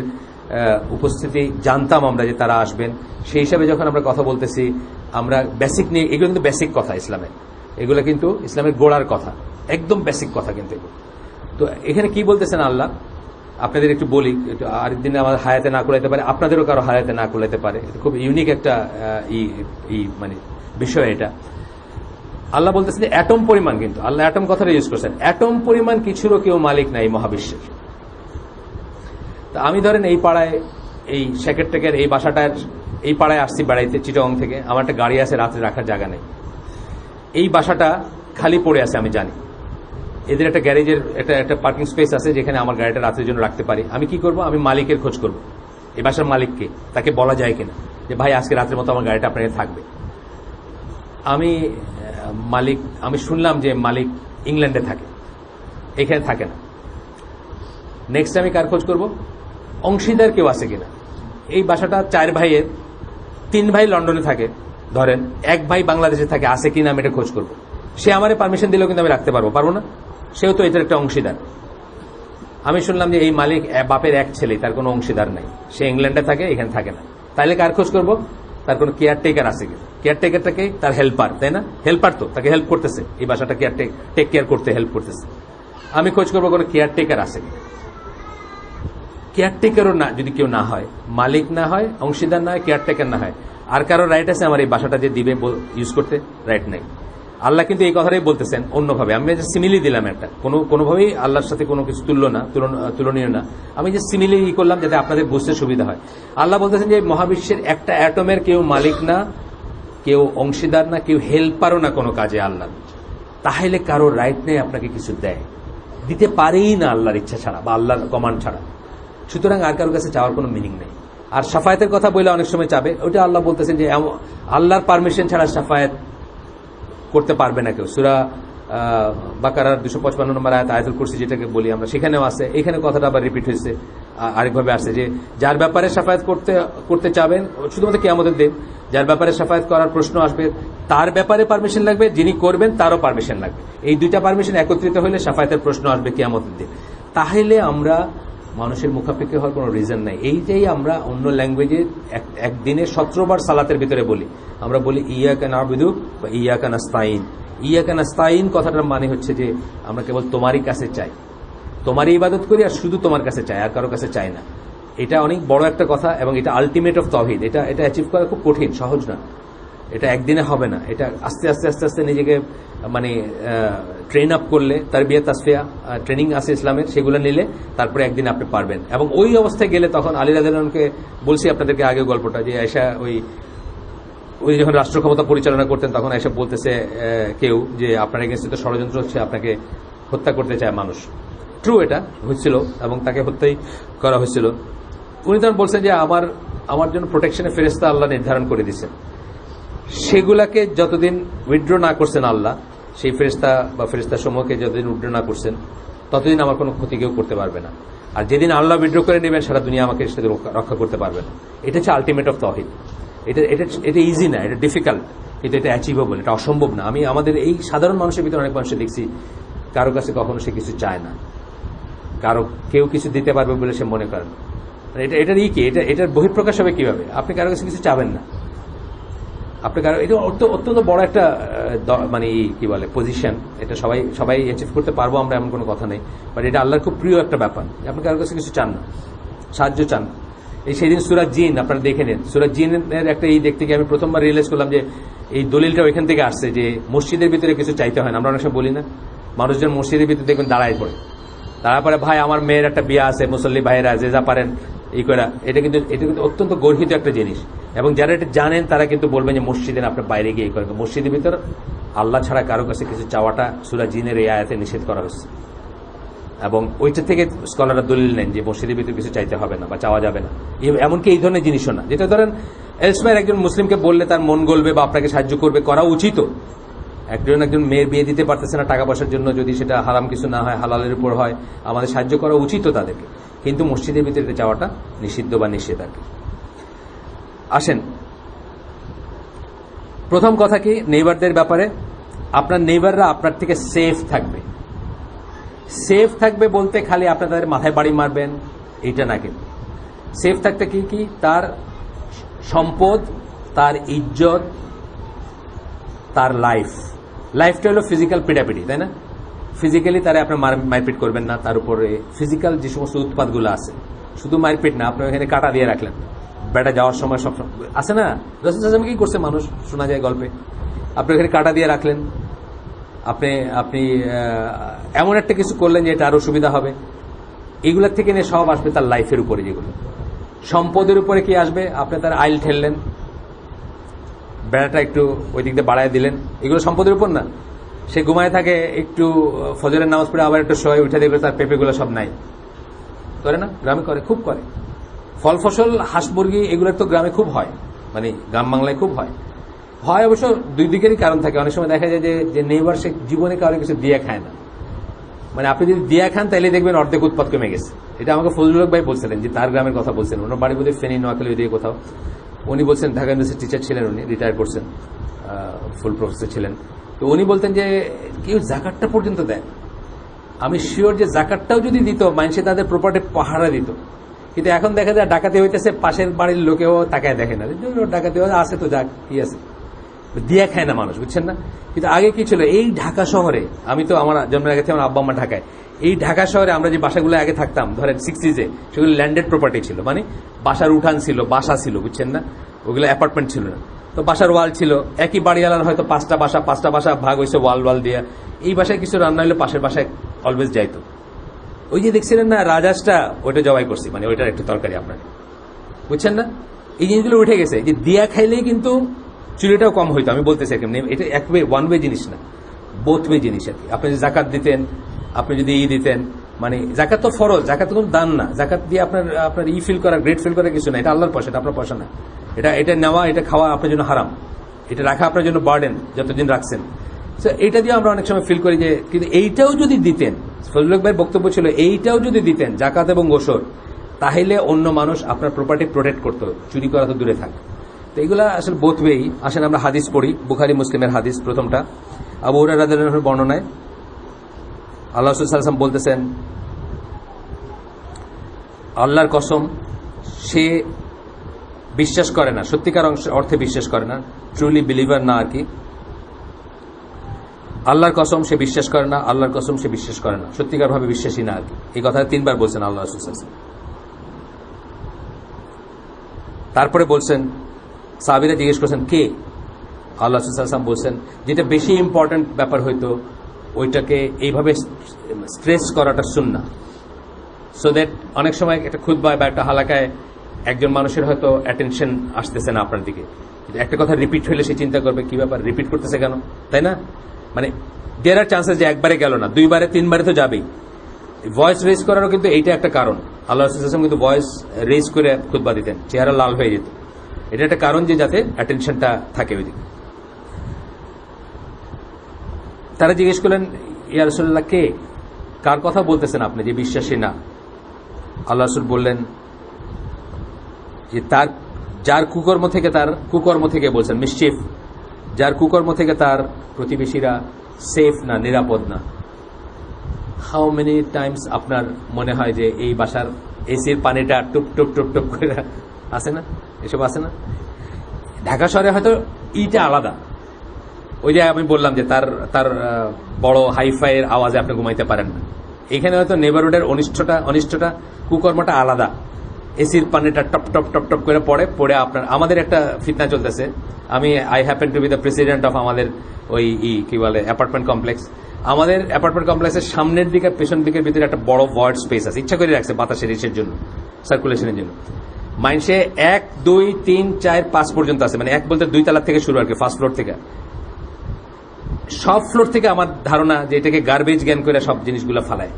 [SPEAKER 1] উপস্থিতি জানতাম আমরা যে তারা আসবেন, সেই হিসাবে যখন আমরা কথা বলতেছি, আমরা বেসিক নিয়ে, এগুলো কিন্তু বেসিক কথা ইসলামের, এগুলো কিন্তু ইসলামের গোড়ার কথা, একদম বেসিক কথা কিন্তু এগুলো। তো এখানে কি বলতেছেন আল্লাহ, আপনাদের একটু বলি, একটু আরেকদিন আমাদের হায়াতে না কুলাইতে পারে, আপনাদেরও কারো হায়াতে না কুলাইতে পারে, খুব ইউনিক একটা মানে বিষয় এটা। আল্লাহ বলতেছেন যে অ্যাটম পরিমাণ, কিন্তু আল্লাহ অ্যাটম কথাটা ইউজ করছেন, অ্যাটম পরিমাণ কিছুরও কেউ মালিক নাই মহাবিশ্বের। তা আমি ধরেন এই পাড়ায়, এই শ্যাকের টেকের এই বাসাটার এই পাড়ায় আসছি বেড়াইতে চিটাগং থেকে, আমার একটা গাড়ি আছে, রাত্রে রাখার জায়গা নেই, এই বাসাটা খালি পড়ে আছে, আমি জানি এদের একটা গ্যারেজের একটা পার্কিং স্পেস আছে যেখানে আমার গাড়িটা রাতের জন্য রাখতে পারি। আমি কি করব, আমি মালিকের খোঁজ করব, এই বাসার মালিককে, তাকে বলা যায় কিনা যে ভাই আজকে রাতের মতো আমার গাড়িটা আপনার থাকবে। আমি শুনলাম যে মালিক ইংল্যান্ডে থাকে, এখানে থাকে না। নেক্সট আমি কার খোঁজ করব, অংশীদার কেউ আছে কিনা। এই বাসাটা 4 ভাইয়ের, 3 ভাই লন্ডনে থাকে ধরেন, 1 ভাই বাংলাদেশে থাকে, আছে কিনা আমি এটা খোঁজ করব। সে আমারে পারমিশন দিলেও কিন্তু আমি রাখতে পারবো না, সেও তো এটার একটা অংশীদার। আমি শুনলাম যে এই মালিক বাপের 1 ছেলে, তার কোনো অংশীদার নাই, সে ইংল্যান্ডে থাকে, এখানে থাকে না। তাইলে কার খোঁজ করব, তার কোনো কেয়ারটেকার আছে কিনা। কেয়ারটেকারটাকে তার হেল্পার, তাই না? হেল্পার তো তাকে হেল্প করতেছে, এই বাসাটা টেক কেয়ার করতে হেল্প করতেছে। আমি খোঁজ করবো কোনো কেয়ারটেকার আছে কিনা। কেয়ারটেকারও না, যদি কেউ না হয়, মালিক না হয়, অংশীদার না হয়, কেয়ারটেকার না হয়, আর কারো রাইট আছে আমার এই বাসাটা যে দিবে ইউজ করতে? রাইট নাই। আল্লাহ কিন্তু এই কথাটাই বলতেছেন অন্যভাবে। আমি যে সিমিলি দিলাম একটা, কোনোভাবেই আল্লাহর সাথে কোনো কিছু তুলনীয় না, আমি যে সিমিলি করলাম যাতে আপনাদের বুঝতে সুবিধা হয়। আল্লাহ বলতেছেন যে মহাবিশ্বের একটা অ্যাটমের কেউ মালিক না, কেউ অংশীদার না, কেউ হেল্পারও না কোনো কাজে আল্লাহ। তাহলে কারো রাইট নেই আপনাকে কিছু দেয়, দিতে পারেই না আল্লাহর ইচ্ছা ছাড়া বা আল্লাহর কমান্ড ছাড়া। সুতরাং আর কারোর কাছে চাওয়ার কোনো মিনিং নেই। আর শাফায়াতের কথা বলে অনেক সময় চাবে, ওটা আল্লাহ বলতেছেন যে আল্লাহর পারমিশন ছাড়া শাফায়াত করতে পারবে না কেউ। সূরা বাকারার 255 নম্বর আয়াত, আয়াতুল কুরসি যেটাকে বলি আমরা, সেখানেও আছে। এখানে কথাটা আবার রিপিট হয়েছে, আরেকভাবে আসছে যে যার ব্যাপারে শাফায়াত করতে চাবেন শুধুমাত্র কিয়ামতের দিন, যার ব্যাপারে শাফায়াত করার প্রশ্ন আসবে তার ব্যাপারে পারমিশন লাগবে, যিনি করবেন তারও পারমিশন লাগবে। এই 2টা পারমিশন একত্রিত হলে শাফায়াতের প্রশ্ন আসবে কিয়ামতের দিন। তাহলে আমরা মানুষের মুখাপেক্ষি হওয়ার কোনো রিজন নাই। এই যে আমরা অন্য ল্যাঙ্গুয়েজে একদিনে 17 বার সালাতের ভিতরে বলি, আমরা বলি ইয়াকা না'বুদু বা ইয়াকা নাস্তাইন। ইয়াকা নাস্তাইন কথাটার মানে হচ্ছে যে আমরা কেবল তোমারই কাছে চাই, তোমারই ইবাদত করি আর শুধু তোমার কাছে চাই, আর কারো কাছে চাই না। এটা অনেক বড় একটা কথা এবং এটা আলটিমেট অফ তাওহীদ। এটা অ্যাচিভ করা খুব কঠিন, সহজ না। এটা একদিনে হবে না, এটা আস্তে আস্তে আস্তে আস্তে নিজেকে মানে ট্রেন আপ করলে, তারবিয়া তাসফিয়া ট্রেনিং আছে ইসলামের, সেগুলো নিলে তারপরে একদিন আপনি পারবেন। এবং ওই অবস্থায় গেলে তখন আলী রাদিয়াল্লাহু আনহুকে বলছি আপনাদেরকে আগে গল্পটা, যে আয়েশা ওই যখন রাষ্ট্র ক্ষমতা পরিচালনা করতেন তখন আয়েশা বলতেছে কেউ যে আপনার এগেইনস্টে তো ষড়যন্ত্র হচ্ছে, আপনাকে হত্যা করতে চায় মানুষ। ট্রু, এটা হচ্ছিল এবং তাকে হত্যাই করা হয়েছিল। উনি তখন বলছেন যে আমার জন্য প্রোটেকশনের ফেরেশতা আল্লাহ নির্ধারণ করে দিয়েছেন, সেগুলাকে যতদিন উইথড্র না করছেন আল্লাহ, সেই ফেরেশতা বা ফেরেশতা সমূহকে যতদিন উইথড্র না করছেন ততদিন আমার কোনো ক্ষতি কেউ করতে পারবে না। আর যেদিন আল্লাহ উইথড্র করে নেবেন সারা দুনিয়া আমাকে সাথে রক্ষা করতে পারবে না। এটা হচ্ছে আলটিমেট অফ তাওহীদ। এটা ইজি না, এটা ডিফিকাল্ট, কিন্তু এটা অ্যাচিভেবল, এটা অসম্ভব না। আমি আমাদের এই সাধারণ মানুষের ভিতরে অনেক মানুষের দেখছি কারো কাছে কখনো সে কিছু চায় না, কেউ কিছু দিতে পারবে বলে সে মনে করে না। এটার কি এটার বহিঃপ্রকাশ হবে কিভাবে? আপনি কারো কাছে কিছু চাবেন না, আপনি কারো, এটা অত্যন্ত বড় একটা মানে কি বলে পজিশন, এটা সবাই অ্যাচিভ করতে পারবো আমরা এমন কোনো কথা নেই, বাট এটা আল্লাহর খুব প্রিয় একটা ব্যাপার। আপনি কারো কাছে কিছু চান না, সাহায্য চান না। সেদিন সূরা জিন আপনারা দেখে নেন, সূরা জিনের একটা দেখতে গিয়ে আমি প্রথমবার রিয়েলাইজ করলাম যে এই দলিলটা ওইখান থেকে আসছে যে মসজিদের ভিতরে কিছু চাইতে হয় না। আমরা অনেক সময় বলি না, মানুষজন মসজিদের ভিতরে দেখবেন দাঁড়ায় পড়ে, তারপরে ভাই আমার মেয়ের একটা বিয়ে আছে, মুসল্লি ভাইয়েরা যে যা পারেন এই করে, এটা কিন্তু অত্যন্ত গর্হিত একটা জিনিস। এবং যারা এটা জানেন তারা কিন্তু বলবেন যে মসজিদে আপনার বাইরে গিয়ে এই করেন। মসজিদের ভিতর আল্লাহ ছাড়া কারো কাছে কিছু চাওয়াটা সূরা জিনের এই আয়াতে নিষেধ করা হচ্ছে, এবং ওইটা থেকে স্কলাররা দলিল নেন যে মসজিদের ভিতরে কিছু চাইতে হবে না বা চাওয়া যাবে না। এমনকি এই ধরনের জিনিসও না, যেটা ধরেন এলসমার একজন মুসলিমকে বললে তার মন গলবে বা আপনাকে সাহায্য করবে, করা উচিত। একজন মেয়ের বিয়ে দিতে পারতেছে না টাকা পয়সার জন্য, যদি সেটা হারাম কিছু না হয়, হালালের উপর হয়, আমাদের সাহায্য করা উচিত তাদেরকে, কিন্তু মসজিদের ভিতরে চাওয়াটা নিষিদ্ধ বা নিষেধ আর কি। আসেন, প্রথম কথা কি নেইবারদের ব্যাপারে, আপনার নেইবাররা আপনার থেকে সেফ থাকবে। সেফ থাকবে বলতে খালি আপনি তাদের মাথায় বাড়ি মারবেন এইটা না, কিন্তু সেফ থাকতে কি তার সম্পদ, তার ইজ্জত, তার লাইফটা হলো ফিজিক্যাল পিটাপিটি, তাই না? ফিজিক্যালি তারা আপনার মারপিট করবেন না, তার উপরে ফিজিক্যাল যে সমস্ত উৎপাদগুলো আছে, শুধু মারপিট না, আপনার এখানে কাটা দিয়ে রাখলেন, বেটা যাওয়ার সময় সব আছে না, রাসূল সাল্লাল্লাহু আলাইহি ওয়াসাল্লাম কি করছে মানুষ শোনা যায় গল্পে, আপনি এখানে কাটা দিয়ে রাখলেন, আপনি এমন একটা কিছু করলেন যে এটা আরো সুবিধা হবে, এইগুলোর থেকে নিয়ে সব আসবে তার লাইফের উপরে। যেগুলো সম্পদের উপরে কি আসবে, আপনি তার আইল ঠেললেন, বেড়াটা একটু ওই দিক দিয়ে বাড়ায় দিলেন, এগুলো সম্পদের উপর না। সে ঘুমায় থাকে, একটু ফজরের নামাজ পড়ে আবার একটু শোয়, উঠে দেখবে তার পেঁপেগুলো সব নাই, করে না? গ্রামে করে, খুব করে। ফল ফসল, হাঁস মুরগি, এগুলোর তো গ্রামে খুব হয়, মানে গ্রাম বাংলায় খুব হয়। অবশ্য দুই দিকেরই কারণ থাকে। অনেক সময় দেখা যায় যে নেইবার সে জীবনে কারো কিছু দিয়ে খায় না, মানে আপনি যদি দিয়া খান তাহলে দেখবেন অর্ধেক উৎপাদ কমে গেছে। এটা আমাকে ফজলুল হক ভাই বলছিলেন, যে তার গ্রামের কথা বলছেন, ওনার বাড়ি বোধহয় ফেনী, নোয়াখালী, ওইদিকে কোথাও। উনি বলছেন ঢাকা ইউনিভার্সিটির টিচার ছিলেন, উনি রিটায়ার করছেন, ফুল প্রফেসর ছিলেন। তো উনি বলতেন যে কেউ জাকাতটা পর্যন্ত দেয়, আমি শিওর যে জাকাতটাও যদি দিত মানুষে তাদের প্রপার্টি পাহারা দিত। কিন্তু এখন দেখা যায় ডাকাতি হইতেছে, পাশের বাড়ির লোকেও তাকায় দেখে না, ডাকাতি আছে তো যাক কি আছে, দিয়া খায় না মানুষ, বুঝছেন না? কিন্তু আগে কি ছিল, এই ঢাকা শহরে, আমি তো আমার জন্মের আগে থেকে আমার আব্বা আম্মা ঢাকায়, এই ঢাকা শহরে আমরা যে বাসাগুলো আগে থাকতাম ধরেন 60s-এ, সেগুলো ল্যান্ডেড প্রপার্টি ছিল, মানে বাসার উঠান ছিল, বাসা ছিল, বুঝছেন না? ওগুলো অ্যাপার্টমেন্ট ছিল না। তো বাসার ওয়াল ছিল, একই বাড়িওয়ালার হয়তো পাঁচটা বাসা ভাগ হয়েছে ওয়াল দিয়া। এই বাসায় কিছু রান্না হলে পাশের বাসায় অলওয়েজ যাইতো। ওই যে দেখছিলেন না রাজাসটা, ওইটা জবাই করছি, মানে ওইটার একটু তরকারি আপনার, বুঝছেন না? এই জিনিসগুলো উঠে গেছে, যে দিয়া খাইলেই কিন্তু চুরিটাও কম হইতো। আমি বলতেছি এটা এক ওয়ে, ওয়ান ওয়ে জিনিস না, বোথ ওয়ে জিনিস আর কি। আপনি যদি জাকাত দিতেন, আপনি যদি দিতেন, মানে জাকাত তো ফরজ, জাকাত কোনো দান না। জাকাত দিয়ে আপনার ফিল করা, গ্রেট ফিল করা কিছু না, এটা আল্লাহর পয়সা, এটা আপনার পয়সা না। এটা নেওয়া, এটা খাওয়া আপনার জন্য হারাম, এটা রাখা আপনার জন্য বার্ডেন, যতদিন রাখছেন। এইটা দিয়ে আমরা অনেক সময় ফিল করি যে, কিন্তু এইটাও যদি দিতেন, ফজলুল হক ভাইয়ের বক্তব্য ছিল এইটাও যদি দিতেন, জাকাত এবং গোসর, তাহলে অন্য মানুষ আপনার প্রপার্টি প্রোটেক্ট করতো, চুরি করা তো দূরে থাক। তো এইগুলা আসলে বোথ ওয়েই। আসেন আমরা হাদিস পড়ি, বুখারী মুসলিমের হাদিস। প্রথমটা আবু হুরায়রা রাদিয়াল্লাহু আনহুর বর্ণনায় আল্লাহ রাসূল সাল্লাল্লাহু আলাইহি ওয়াসাল্লাম বলতেছেন, আল্লাহর কসম, সে বিশ্বাস করে না, সত্যিকার অর্থে বিশ্বাস করে না, ট্রুলি বিলিভার না আর কি। আল্লাহর কসম সে বিশ্বাস করে না, আল্লাহর কসম সে বিশ্বাস করে না, সত্যিকার ভাবে বিশ্বাসী না আর কি। এই কথা 3বার বলছেন আল্লাহ রাসূল সাল্লাল্লাহু আলাইহি ওয়াসাল্লাম। তারপরে বলছেন, সাহাবীরা জিজ্ঞেস করছেন কে? আল্লাহ রাসূল সাল্লাল্লাহু আলাইহি ওয়াসাল্লাম বলছেন, যেটা বেশি ইম্পর্টেন্ট ব্যাপার হয়তো ওইটাকে এইভাবে স্ট্রেস করাটা সুন্নাহ, সো দ্যাট অনেক সময় একটা খুতবায় বা একটা হালাকায় একজন মানুষের হয়তো অ্যাটেনশন আসতেছে না আপনার দিকে, একটা কথা রিপিট হইলে সে চিন্তা করবে কি ব্যাপার, রিপিট করতেছে কেন, তাই না? মানে দেয়ার আর চান্সেস যে একবারে গেল না, 2বারে 3বারে তো যাবেই। ভয়েস রেজ করারও কিন্তু এইটা একটা কারণ। আল্লাহ রাসূল সাল্লাল্লাহু আলাইহি ওয়াসাল্লাম কিন্তু ভয়েস রেজ করে খুতবা দিতেন, চেহারা লাল হয়ে যেত। এটা একটা কারণ যে যাতে অ্যাটেনশনটা থাকে ওইদিকে। তারা জিজ্ঞেস করলেন, ইয়া রাসূলুল্লাহ, কে, কার কথা বলতেছেন আপনি যে বিশ্বাসী না? আল্লাহ রাসূল বললেন যে যার কুকর্ম থেকে বলছেন, মিসচিফ, যার কুকর্ম থেকে তার প্রতিবেশীরা সেফ না, নিরাপদ না। হাউ মেনি টাইমস আপনার মনে হয় যে এই বাসার এসির পানিটা টুপ টুপ টুপ টুপ করে আসে না, এসব আসে না? ঢাকা শহরে হয়তো ইটা আলাদা, ওই যে আমি বললাম যে তার তার বড় হাইফাইয়ের আওয়াজে আপনি ঘুমাইতে পারেন না। এখানে হয়তো নেবারহুডের অনিষ্টটা কুকর্মটা আলাদা। এসির পানিটা টপ টপ টপ টপ করে পড়ে আপনার। আমাদের একটা ফিতনা চলতেছে, I happen to B the president of আমাদের ওই কি বলে অ্যাপার্টমেন্ট কমপ্লেক্স। আমাদের অ্যাপার্টমেন্ট কমপ্লেক্সের সামনের দিকে পেছন দিকের ভিতরে একটা বড় ভয়েড স্পেস আছে, ইচ্ছা করে রাখছে বাতাসের ইসের জন্য, সার্কুলেশনের জন্য। মাইন্সে 1, 2, 3, 4, 5 পর্যন্ত আছে, মানে 1 বলতে 2 তলা থেকে শুরু আর কি, ফার্স্ট ফ্লোর থেকে। সব ফ্লোর থেকে আমার ধারণা যে এটাকে গার্বেজ জ্ঞান করে সব জিনিসগুলো ফালায়।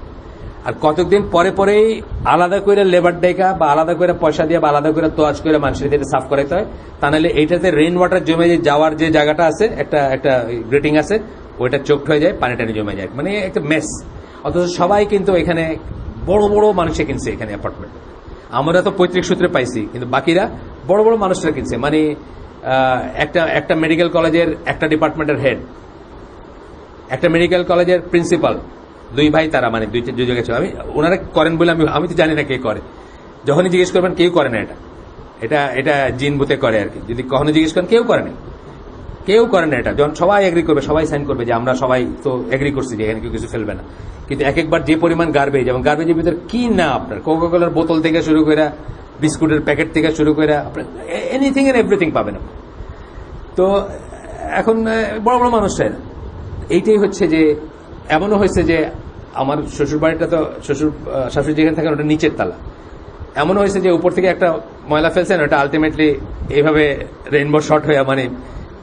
[SPEAKER 1] আর কতদিন পরেই আলাদা করে লেবার ডেকা বা আলাদা করে পয়সা দিয়ে বা আলাদা করে তোয়াজ করে মানুষের এটা সাফ করাইতে হয়। তা নাহলে এইটাতে রেইন ওয়াটার জমে যাওয়ার যে জায়গাটা আছে, একটা গ্রেটিং আছে, ওইটা চোখড হয়ে যায়, পানি টানি জমে যায়, মানে একটা মেস। অথচ সবাই কিন্তু এখানে বড় বড় মানুষে কিনছে এখানে অ্যাপার্টমেন্ট। আমরা তো পৈতৃক সূত্রে পাইছি, কিন্তু বাকিরা বড় বড় মানুষরা কিনছে। মানে একটা মেডিকেল কলেজের একটা ডিপার্টমেন্টের হেড, একটা মেডিকেল কলেজের প্রিন্সিপাল, 2 ভাই তারা, মানে দুই জায়গায় ছিল। ওনারা করেন বলে আমি তো জানি না কে করে। যখনই জিজ্ঞেস করবেন কেউ করে না, এটা জিন বুতে করে আর কি। যদি কখনো জিজ্ঞেস করেন কেউ করে না এটা। যখন সবাই এগ্রি করবে, সবাই সাইন করবে যে আমরা সবাই তো এগ্রি করছি যে এখানে কেউ কিছু ফেলবে না। কিন্তু একবার যে পরিমাণ গার্বেজ, এবং গার্বেজের ভিতরে কি না আপনার কোকা কোলার বোতল থেকে শুরু করে বিস্কুটের প্যাকেট থেকে শুরু করে আপনার এনিথিং এন্ড এভরিথিং পাবেন। তো এখন বড় বড় মানুষরা, এইটাই হচ্ছে যে এমনও হয়েছে যে আমার শ্বশুর বাড়িটা তো শাশুড়ি যেখানে থাকেন ওটা নিচের তালা। এমনও হয়েছে যে উপর থেকে একটা ময়লা ফেলছেন, ওটা আলটিমেটলি এইভাবে রেইনবো শট হয়ে, মানে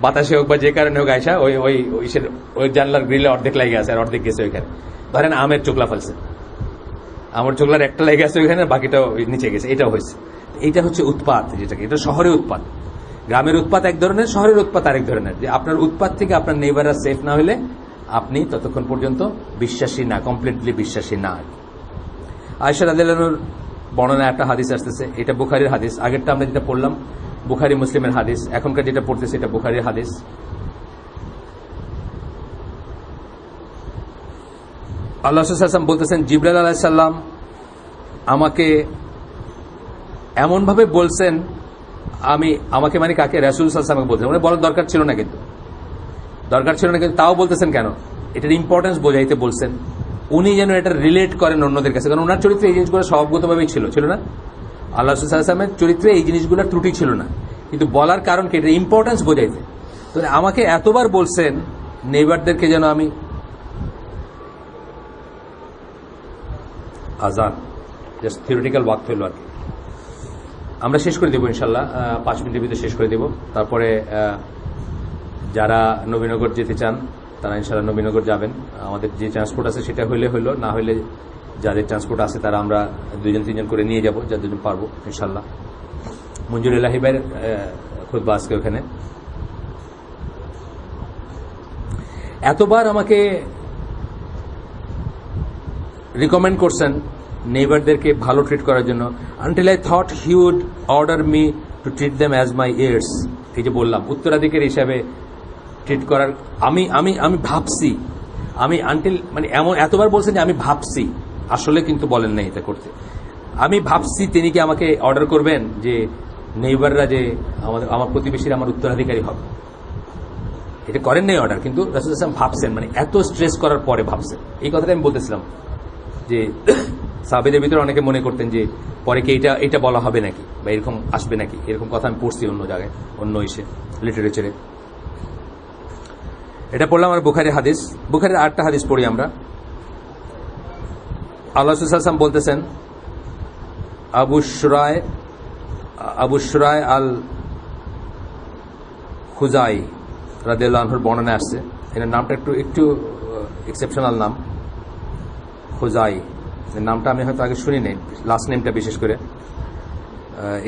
[SPEAKER 1] বাতাসে হোক বা যে কারণে হোক আইসা ওই জানলার গ্রিলে অর্ধেক লাগে আছে আর অর্ধেক গেছে ওইখানে। ধরেন আমের চোকলা ফেলছে, আমার চোকলার একটা লেগে আছে ওইখানে, বাকিটা নিচে গেছে। এটাও হয়েছে। এইটা হচ্ছে উৎপাত, যেটাকে এটা শহরের উৎপাত। গ্রামের উৎপাত এক ধরনের, শহরের উৎপাত আরেক ধরনের। যে আপনার উৎপাত থেকে আপনার নেইবাররা সেফ না হলে আপনি ততক্ষণ পর্যন্ত বিশ্বাসী না, কমপ্লিটলি বিশ্বাসী না। আয়েশা রাদিয়াল্লাহু আনহার বর্ণনা একটা হাদিস আসতেছে, এটা বুখারীর হাদিস। আগেরটা আমরা যেটা পড়লাম বুখারী মুসলিমের হাদিস, এখনকার যেটা পড়তেছে এটা বুখারীর হাদিস। আল্লাহ রাসূল সাল্লাল্লাহু আলাইহি ওয়াসাল্লাম বলতেছেন, জিবরাইল আলাইহিস সালাম আমাকে এমনভাবে বলছেন, আমাকে মানে কাকে? রাসূল সাল্লাল্লাহু আলাইহি ওয়াসাল্লামকে বলছেন। মানে বলার দরকার ছিল না, কিন্তু তাও বলতেছেন কেন? এটার ইম্পর্টেন্স বোঝাইতে বলছেন। উনি যেন এটা রিলেট করেন অন্যদের কাছে, কারণ ওনার চরিত্রে এই জিনিসগুলো স্বভাবগতভাবেই ছিল না? আল্লাহ রাসূল সাল্লাল্লাহু আলাইহি ওয়াসাল্লামের চরিত্রে এই জিনিসগুলোর ত্রুটি ছিল না, কিন্তু বলার কারণ কি? এটার ইম্পর্টেন্স বোঝাইতে। তো আমাকে এতবার বলছেন নেইবারদেরকে যেন আমি আজান, জাস্ট থিওরিটিক্যাল ওয়াক্ত হইল আর কি। আমরা শেষ করে দেবো ইনশাল্লাহ, 5 মিনিটের ভিতরে শেষ করে দেব। তারপরে যারা নবীনগর যেতে চান তারা ইনশাল্লাহ নবীনগর যাবেন। আমাদের যে ট্রান্সপোর্ট আছে সেটা হইলো, না হইলে যাদের ট্রান্সপোর্ট আছে তারা আমরা 2-3 করে নিয়ে যাব, যাদের জন্য পারবো ইনশাল্লাহ। মঞ্জুর এলাহি ভাইয়ের খুতবা আজকে ওখানে। এতবার আমাকে রিকমেন্ড করছেন নেইবারদেরকে ভালো ট্রিট করার জন্য, until I thought he would order me to treat them as my years. এই যে বললাম উত্তরাধিকারী হিসাবে ট্রিট করার, আমি ভাবছি, আনটিল মানে এতবার বলছেন যে আমি ভাবছি, আসলে কিন্তু বলেন নাই এটা করতে। আমি ভাবছি তিনি কি আমাকে অর্ডার করবেন যে নেইবাররা যে আমার প্রতিবেশীরা আমার উত্তরাধিকারী হবে। এটা করেন নাই অর্ডার, কিন্তু রাসূল সাল্লাল্লাহু আলাইহি ওয়াসাল্লাম ভাবছেন, মানে এত স্ট্রেস করার পরে ভাবছেন। এই কথাটা আমি বলতেছিলাম যে সাহাবীদের ভিতরে অনেকে মনে করতেন যে পরে কি এটা বলা হবে নাকি, বা এরকম আসবে নাকি, এরকম কথা আমি পড়ছি অন্য জায়গায়, অন্য লিটারেচারে। এটা পড়লাম আমার বুখারীর হাদিস। বুখারীর 8টা হাদিস পড়ি আমরা। আল্লাহ রাসূল সাল্লাল্লাহু আলাইহি ওয়াসাল্লাম বলতেছেন, আবু শুরায় আল খুজাই রাদিয়াল্লাহু আনহুর বর্ণনা আসছে। এর নামটা একটু এক্সেপশনাল নাম, খুজাই। নামটা আমি হয়তো আগে শুনি নাই, লাস্ট নেমটা বিশেষ করে।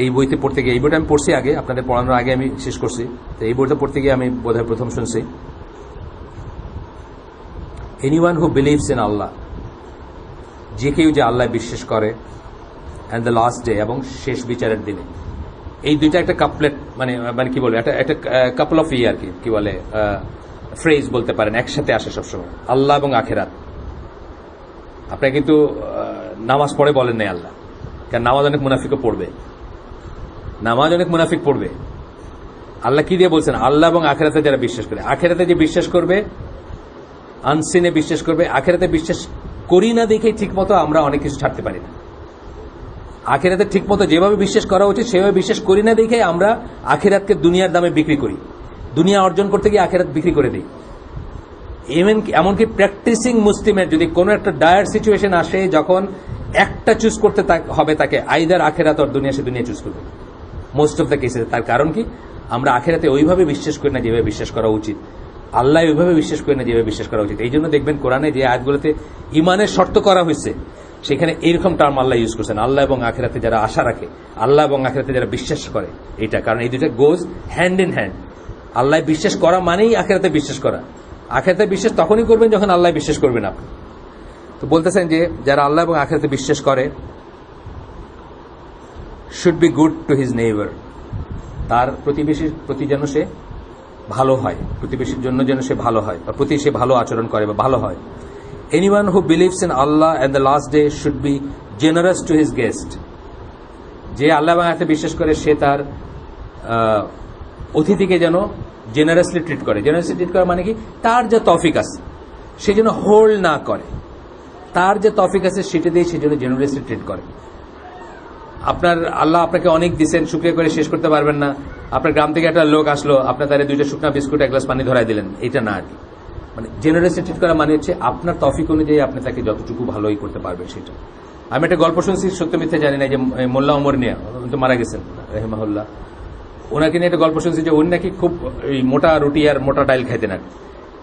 [SPEAKER 1] এই বইতে পড়তে গিয়ে, এই বইটা আমি পড়ছি আগে, আপনাদের পড়ানোর আগে আমি শেষ করছি, তো এই বইটা পড়তে গিয়ে আমি বোধহয় প্রথম শুনছি। এনিওয়ান হু বিলিভস ইন আল্লাহ, যে কেউ যে আল্লাহ বিশ্বাস করে, অ্যান্ড দ্য লাস্ট ডে, এবং শেষ বিচারের দিনে, এই দুইটা একটা কাপলেট, মানে মানে কি বলবো, একটা কাপল অফ আর কি বলে ফ্রেজ বলতে পারেন, একসাথে আসে সবসময়, আল্লাহ এবং আখেরাত। আপনি কিন্তু নামাজ পড়ে বলেন নাই আল্লাহ, কারণ নামাজ অনেক মুনাফিকও পড়বে, নামাজ অনেক মুনাফিক পড়বে। আল্লাহ কি দিয়ে বলছেন? আল্লাহ এবং আখেরাতে যারা বিশ্বাস করে, আখেরাতে যে বিশ্বাস করবে, আনসিনে বিশ্বাস করবে। আখেরাতে বিশ্বাস করি না দেখেই ঠিক মতো আমরা অনেক কিছু ছাড়তে পারি না। আখেরাতে ঠিক মতো যেভাবে বিশ্বাস করা উচিত সেভাবে বিশ্বাস করি না দেখে আমরা আখেরাতকে দুনিয়ার দামে বিক্রি করি, দুনিয়া অর্জন করতে গিয়ে আখেরাত বিক্রি করে দিই। এমনকি প্র্যাকটিসিং মুসলিমের যদি কোনো একটা ডায়ার সিচুয়েশন আসে, যখন একটা চুজ করতে হবে তাকে, আইদার আখেরাত আর দুনিয়া, সে দুনিয়া চুজ করবে মোস্ট অফ দ্য কেসে। তার কারণ কি? আমরা আখেরাতে ওইভাবে বিশ্বাস করি না যেভাবে বিশ্বাস করা উচিত, আল্লাহ ওইভাবে বিশ্বাস করি না যেভাবে বিশ্বাস করা উচিত। এই জন্য দেখবেন কোরআনে যে আয়াতগুলোতে ইমানের শর্ত করা হয়েছে, সেখানে এইরকম টার্ম আল্লাহ ইউজ করছেন, আল্লাহ এবং আখেরাতে যারা আশা রাখে, আল্লাহ এবং আখেরাতে যারা বিশ্বাস করে, এইটা। কারণ এই দুটো গোজ হ্যান্ড ইন হ্যান্ড। আল্লাহ বিশ্বাস করা মানেই আখেরাতে বিশ্বাস করা। আখেরাতে বিশ্বাস তখনই করবেন যখন আল্লাহ বিশ্বাস করবেন আপনি। তো বলতেছেন যে যারা আল্লাহ এবং আখেরাতে বিশ্বাস করে, should be good to his neighbour, তার প্রতিবেশীর প্রতি যেন সে ভালো হয়, প্রতিবেশীর জন্য যেন সে ভালো হয়, বা প্রতি সে ভালো আচরণ করে বা ভালো হয়। Anyone who believes in Allah and the last day should be generous to his guest. যে আল্লাহ এবং আখিরাতে বিশ্বাস করে সে তার অতিথিকে যেন জেনারাসলি ট্রিট করে। জেনারাসলি ট্রিট করা মানে কি? তার যে তৌফিক আছে সে যেন হোল্ড না করে, তার যে তৌফিক আছে সেটা দিয়ে সে যেন জেনারাসলি ট্রিট করে। আপনার আল্লাহ আপনাকে অনেক দিচ্ছেন, শুকরিয়া করে শেষ করতে পারবেন না। আপনার গ্রাম থেকে একটা লোক আসলো, আপনার তারে 2টা শুকনা বিস্কুট, 1 গ্লাস পানি ধরাই দিলেন, এটা না আর কি। মানে জেনারেসলি ট্রিট করা মানে হচ্ছে আপনার তৌফিক অনুযায়ী আপনি তাকে যতটুকু ভালোই করতে পারবেন সেটা। আমি একটা গল্প শুনছি, সত্য মিথ্যা জানি না, যে মোল্লা ওমর নিয়া, উনি তো মারা গেছেন রাহিমাহুল্লাহ, ওনাকে নিয়ে একটা গল্প শুনছি যে উনি নাকি খুব মোটা রুটি আর মোটা ডাইল খাইতেন আর।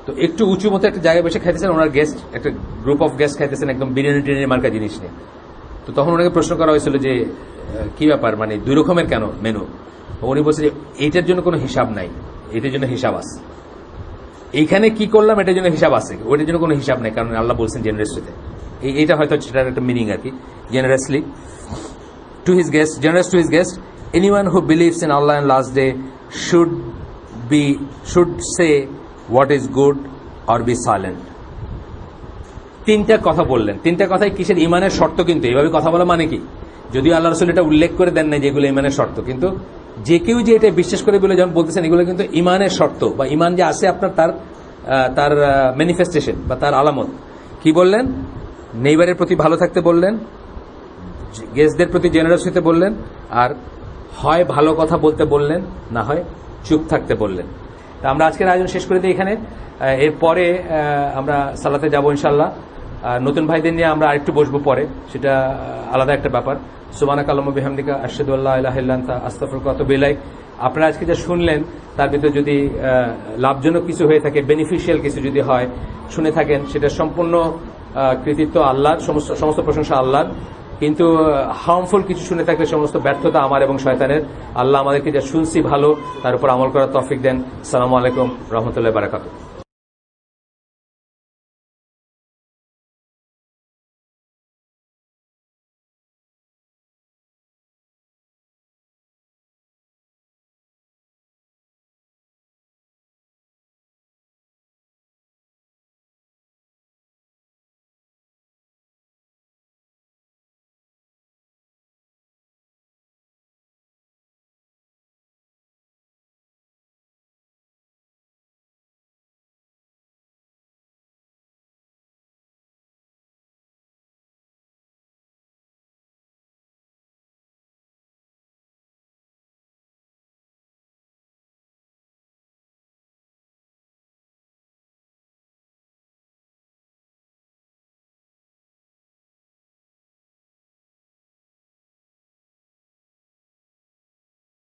[SPEAKER 1] তো একটু উঁচু মতো একটা জায়গায় বসে খাইতেছেন, ওনার গেস্ট, একটা গ্রুপ অফ গেস্ট খাইতেছেন একদম বিরিয়ানি টিরিয়ানি মার্কা জিনিস নিয়ে। তো তখন ওনাকে প্রশ্ন করা হয়েছিল যে কি ব্যাপার, মানে 2 রকমের কেন মেনু? উনি বলছে যে এইটার জন্য কোনো হিসাব নাই, এটার জন্য হিসাব আছে। এইখানে কি করলাম এটার জন্য হিসাব আছে, ওইটার জন্য কোনো হিসাব নেই, কারণ আল্লাহ বলছেন জেনারেসলিতে। এইটা হয়তো সেটার একটা মিনিং আর কি, generously to his guest, generous to his guest. Anyone who believes in Allah and last day should say what is good or be silent. 3টা কথা বললেন, 3টা কথাই কিসের? ইমানের শর্ত। কিন্তু এইভাবে কথা বলা মানে কি? যদিও আল্লাহ রাসূল এটা উল্লেখ করে দেন না যেগুলো ইমানের শর্ত, কিন্তু যে কেউ যে এটা বিশ্বাস করে বলে যখন বলতেছেন, এগুলো কিন্তু ইমানের শর্ত, বা ইমান যে আছে আপনার, তার ম্যানিফেস্টেশন বা তার আলামত। কি বললেন? নেইবারের প্রতি ভালো থাকতে বললেন, গেস্টদের প্রতি জেনারেস হতে বললেন, আর হয় ভালো কথা বলতে বললেন, না হয় চুপ থাকতে বললেন। তা আমরা আজকের আয়োজন শেষ করে দিই এখানে। এরপরে আমরা সালাতে যাব ইনশাল্লাহ। নতুন ভাইদের নিয়ে আমরা আরেকটু বসবো পরে, সেটা আলাদা একটা ব্যাপার। সুবহানাকাল্লাহুম্মা বিহামদিকা আশহাদু আল্লা ইলাহা ইল্লা আনতা আস্তাগফিরুকা ওয়া আতুবু ইলাইক। আপনারা আজকে যা শুনলেন তার ভিতরে যদি লাভজনক কিছু হয়ে থাকে, বেনিফিশিয়াল কিছু যদি হয়, শুনে থাকেন, সেটা সম্পূর্ণ কৃতিত্ব আল্লাহর, সমস্ত প্রশংসা আল্লাহর। কিন্তু হার্মফুল কিছু শুনে থাকলে সমস্ত ব্যর্থতা আমার এবং শয়তানের। আল্লাহ আমাদেরকে যা শুনছি ভালো, তার উপর আমল করার তৌফিক দেন। আসসালামু আলাইকুম রহমতুল্লাহি ওয়া বারাকাতুহু।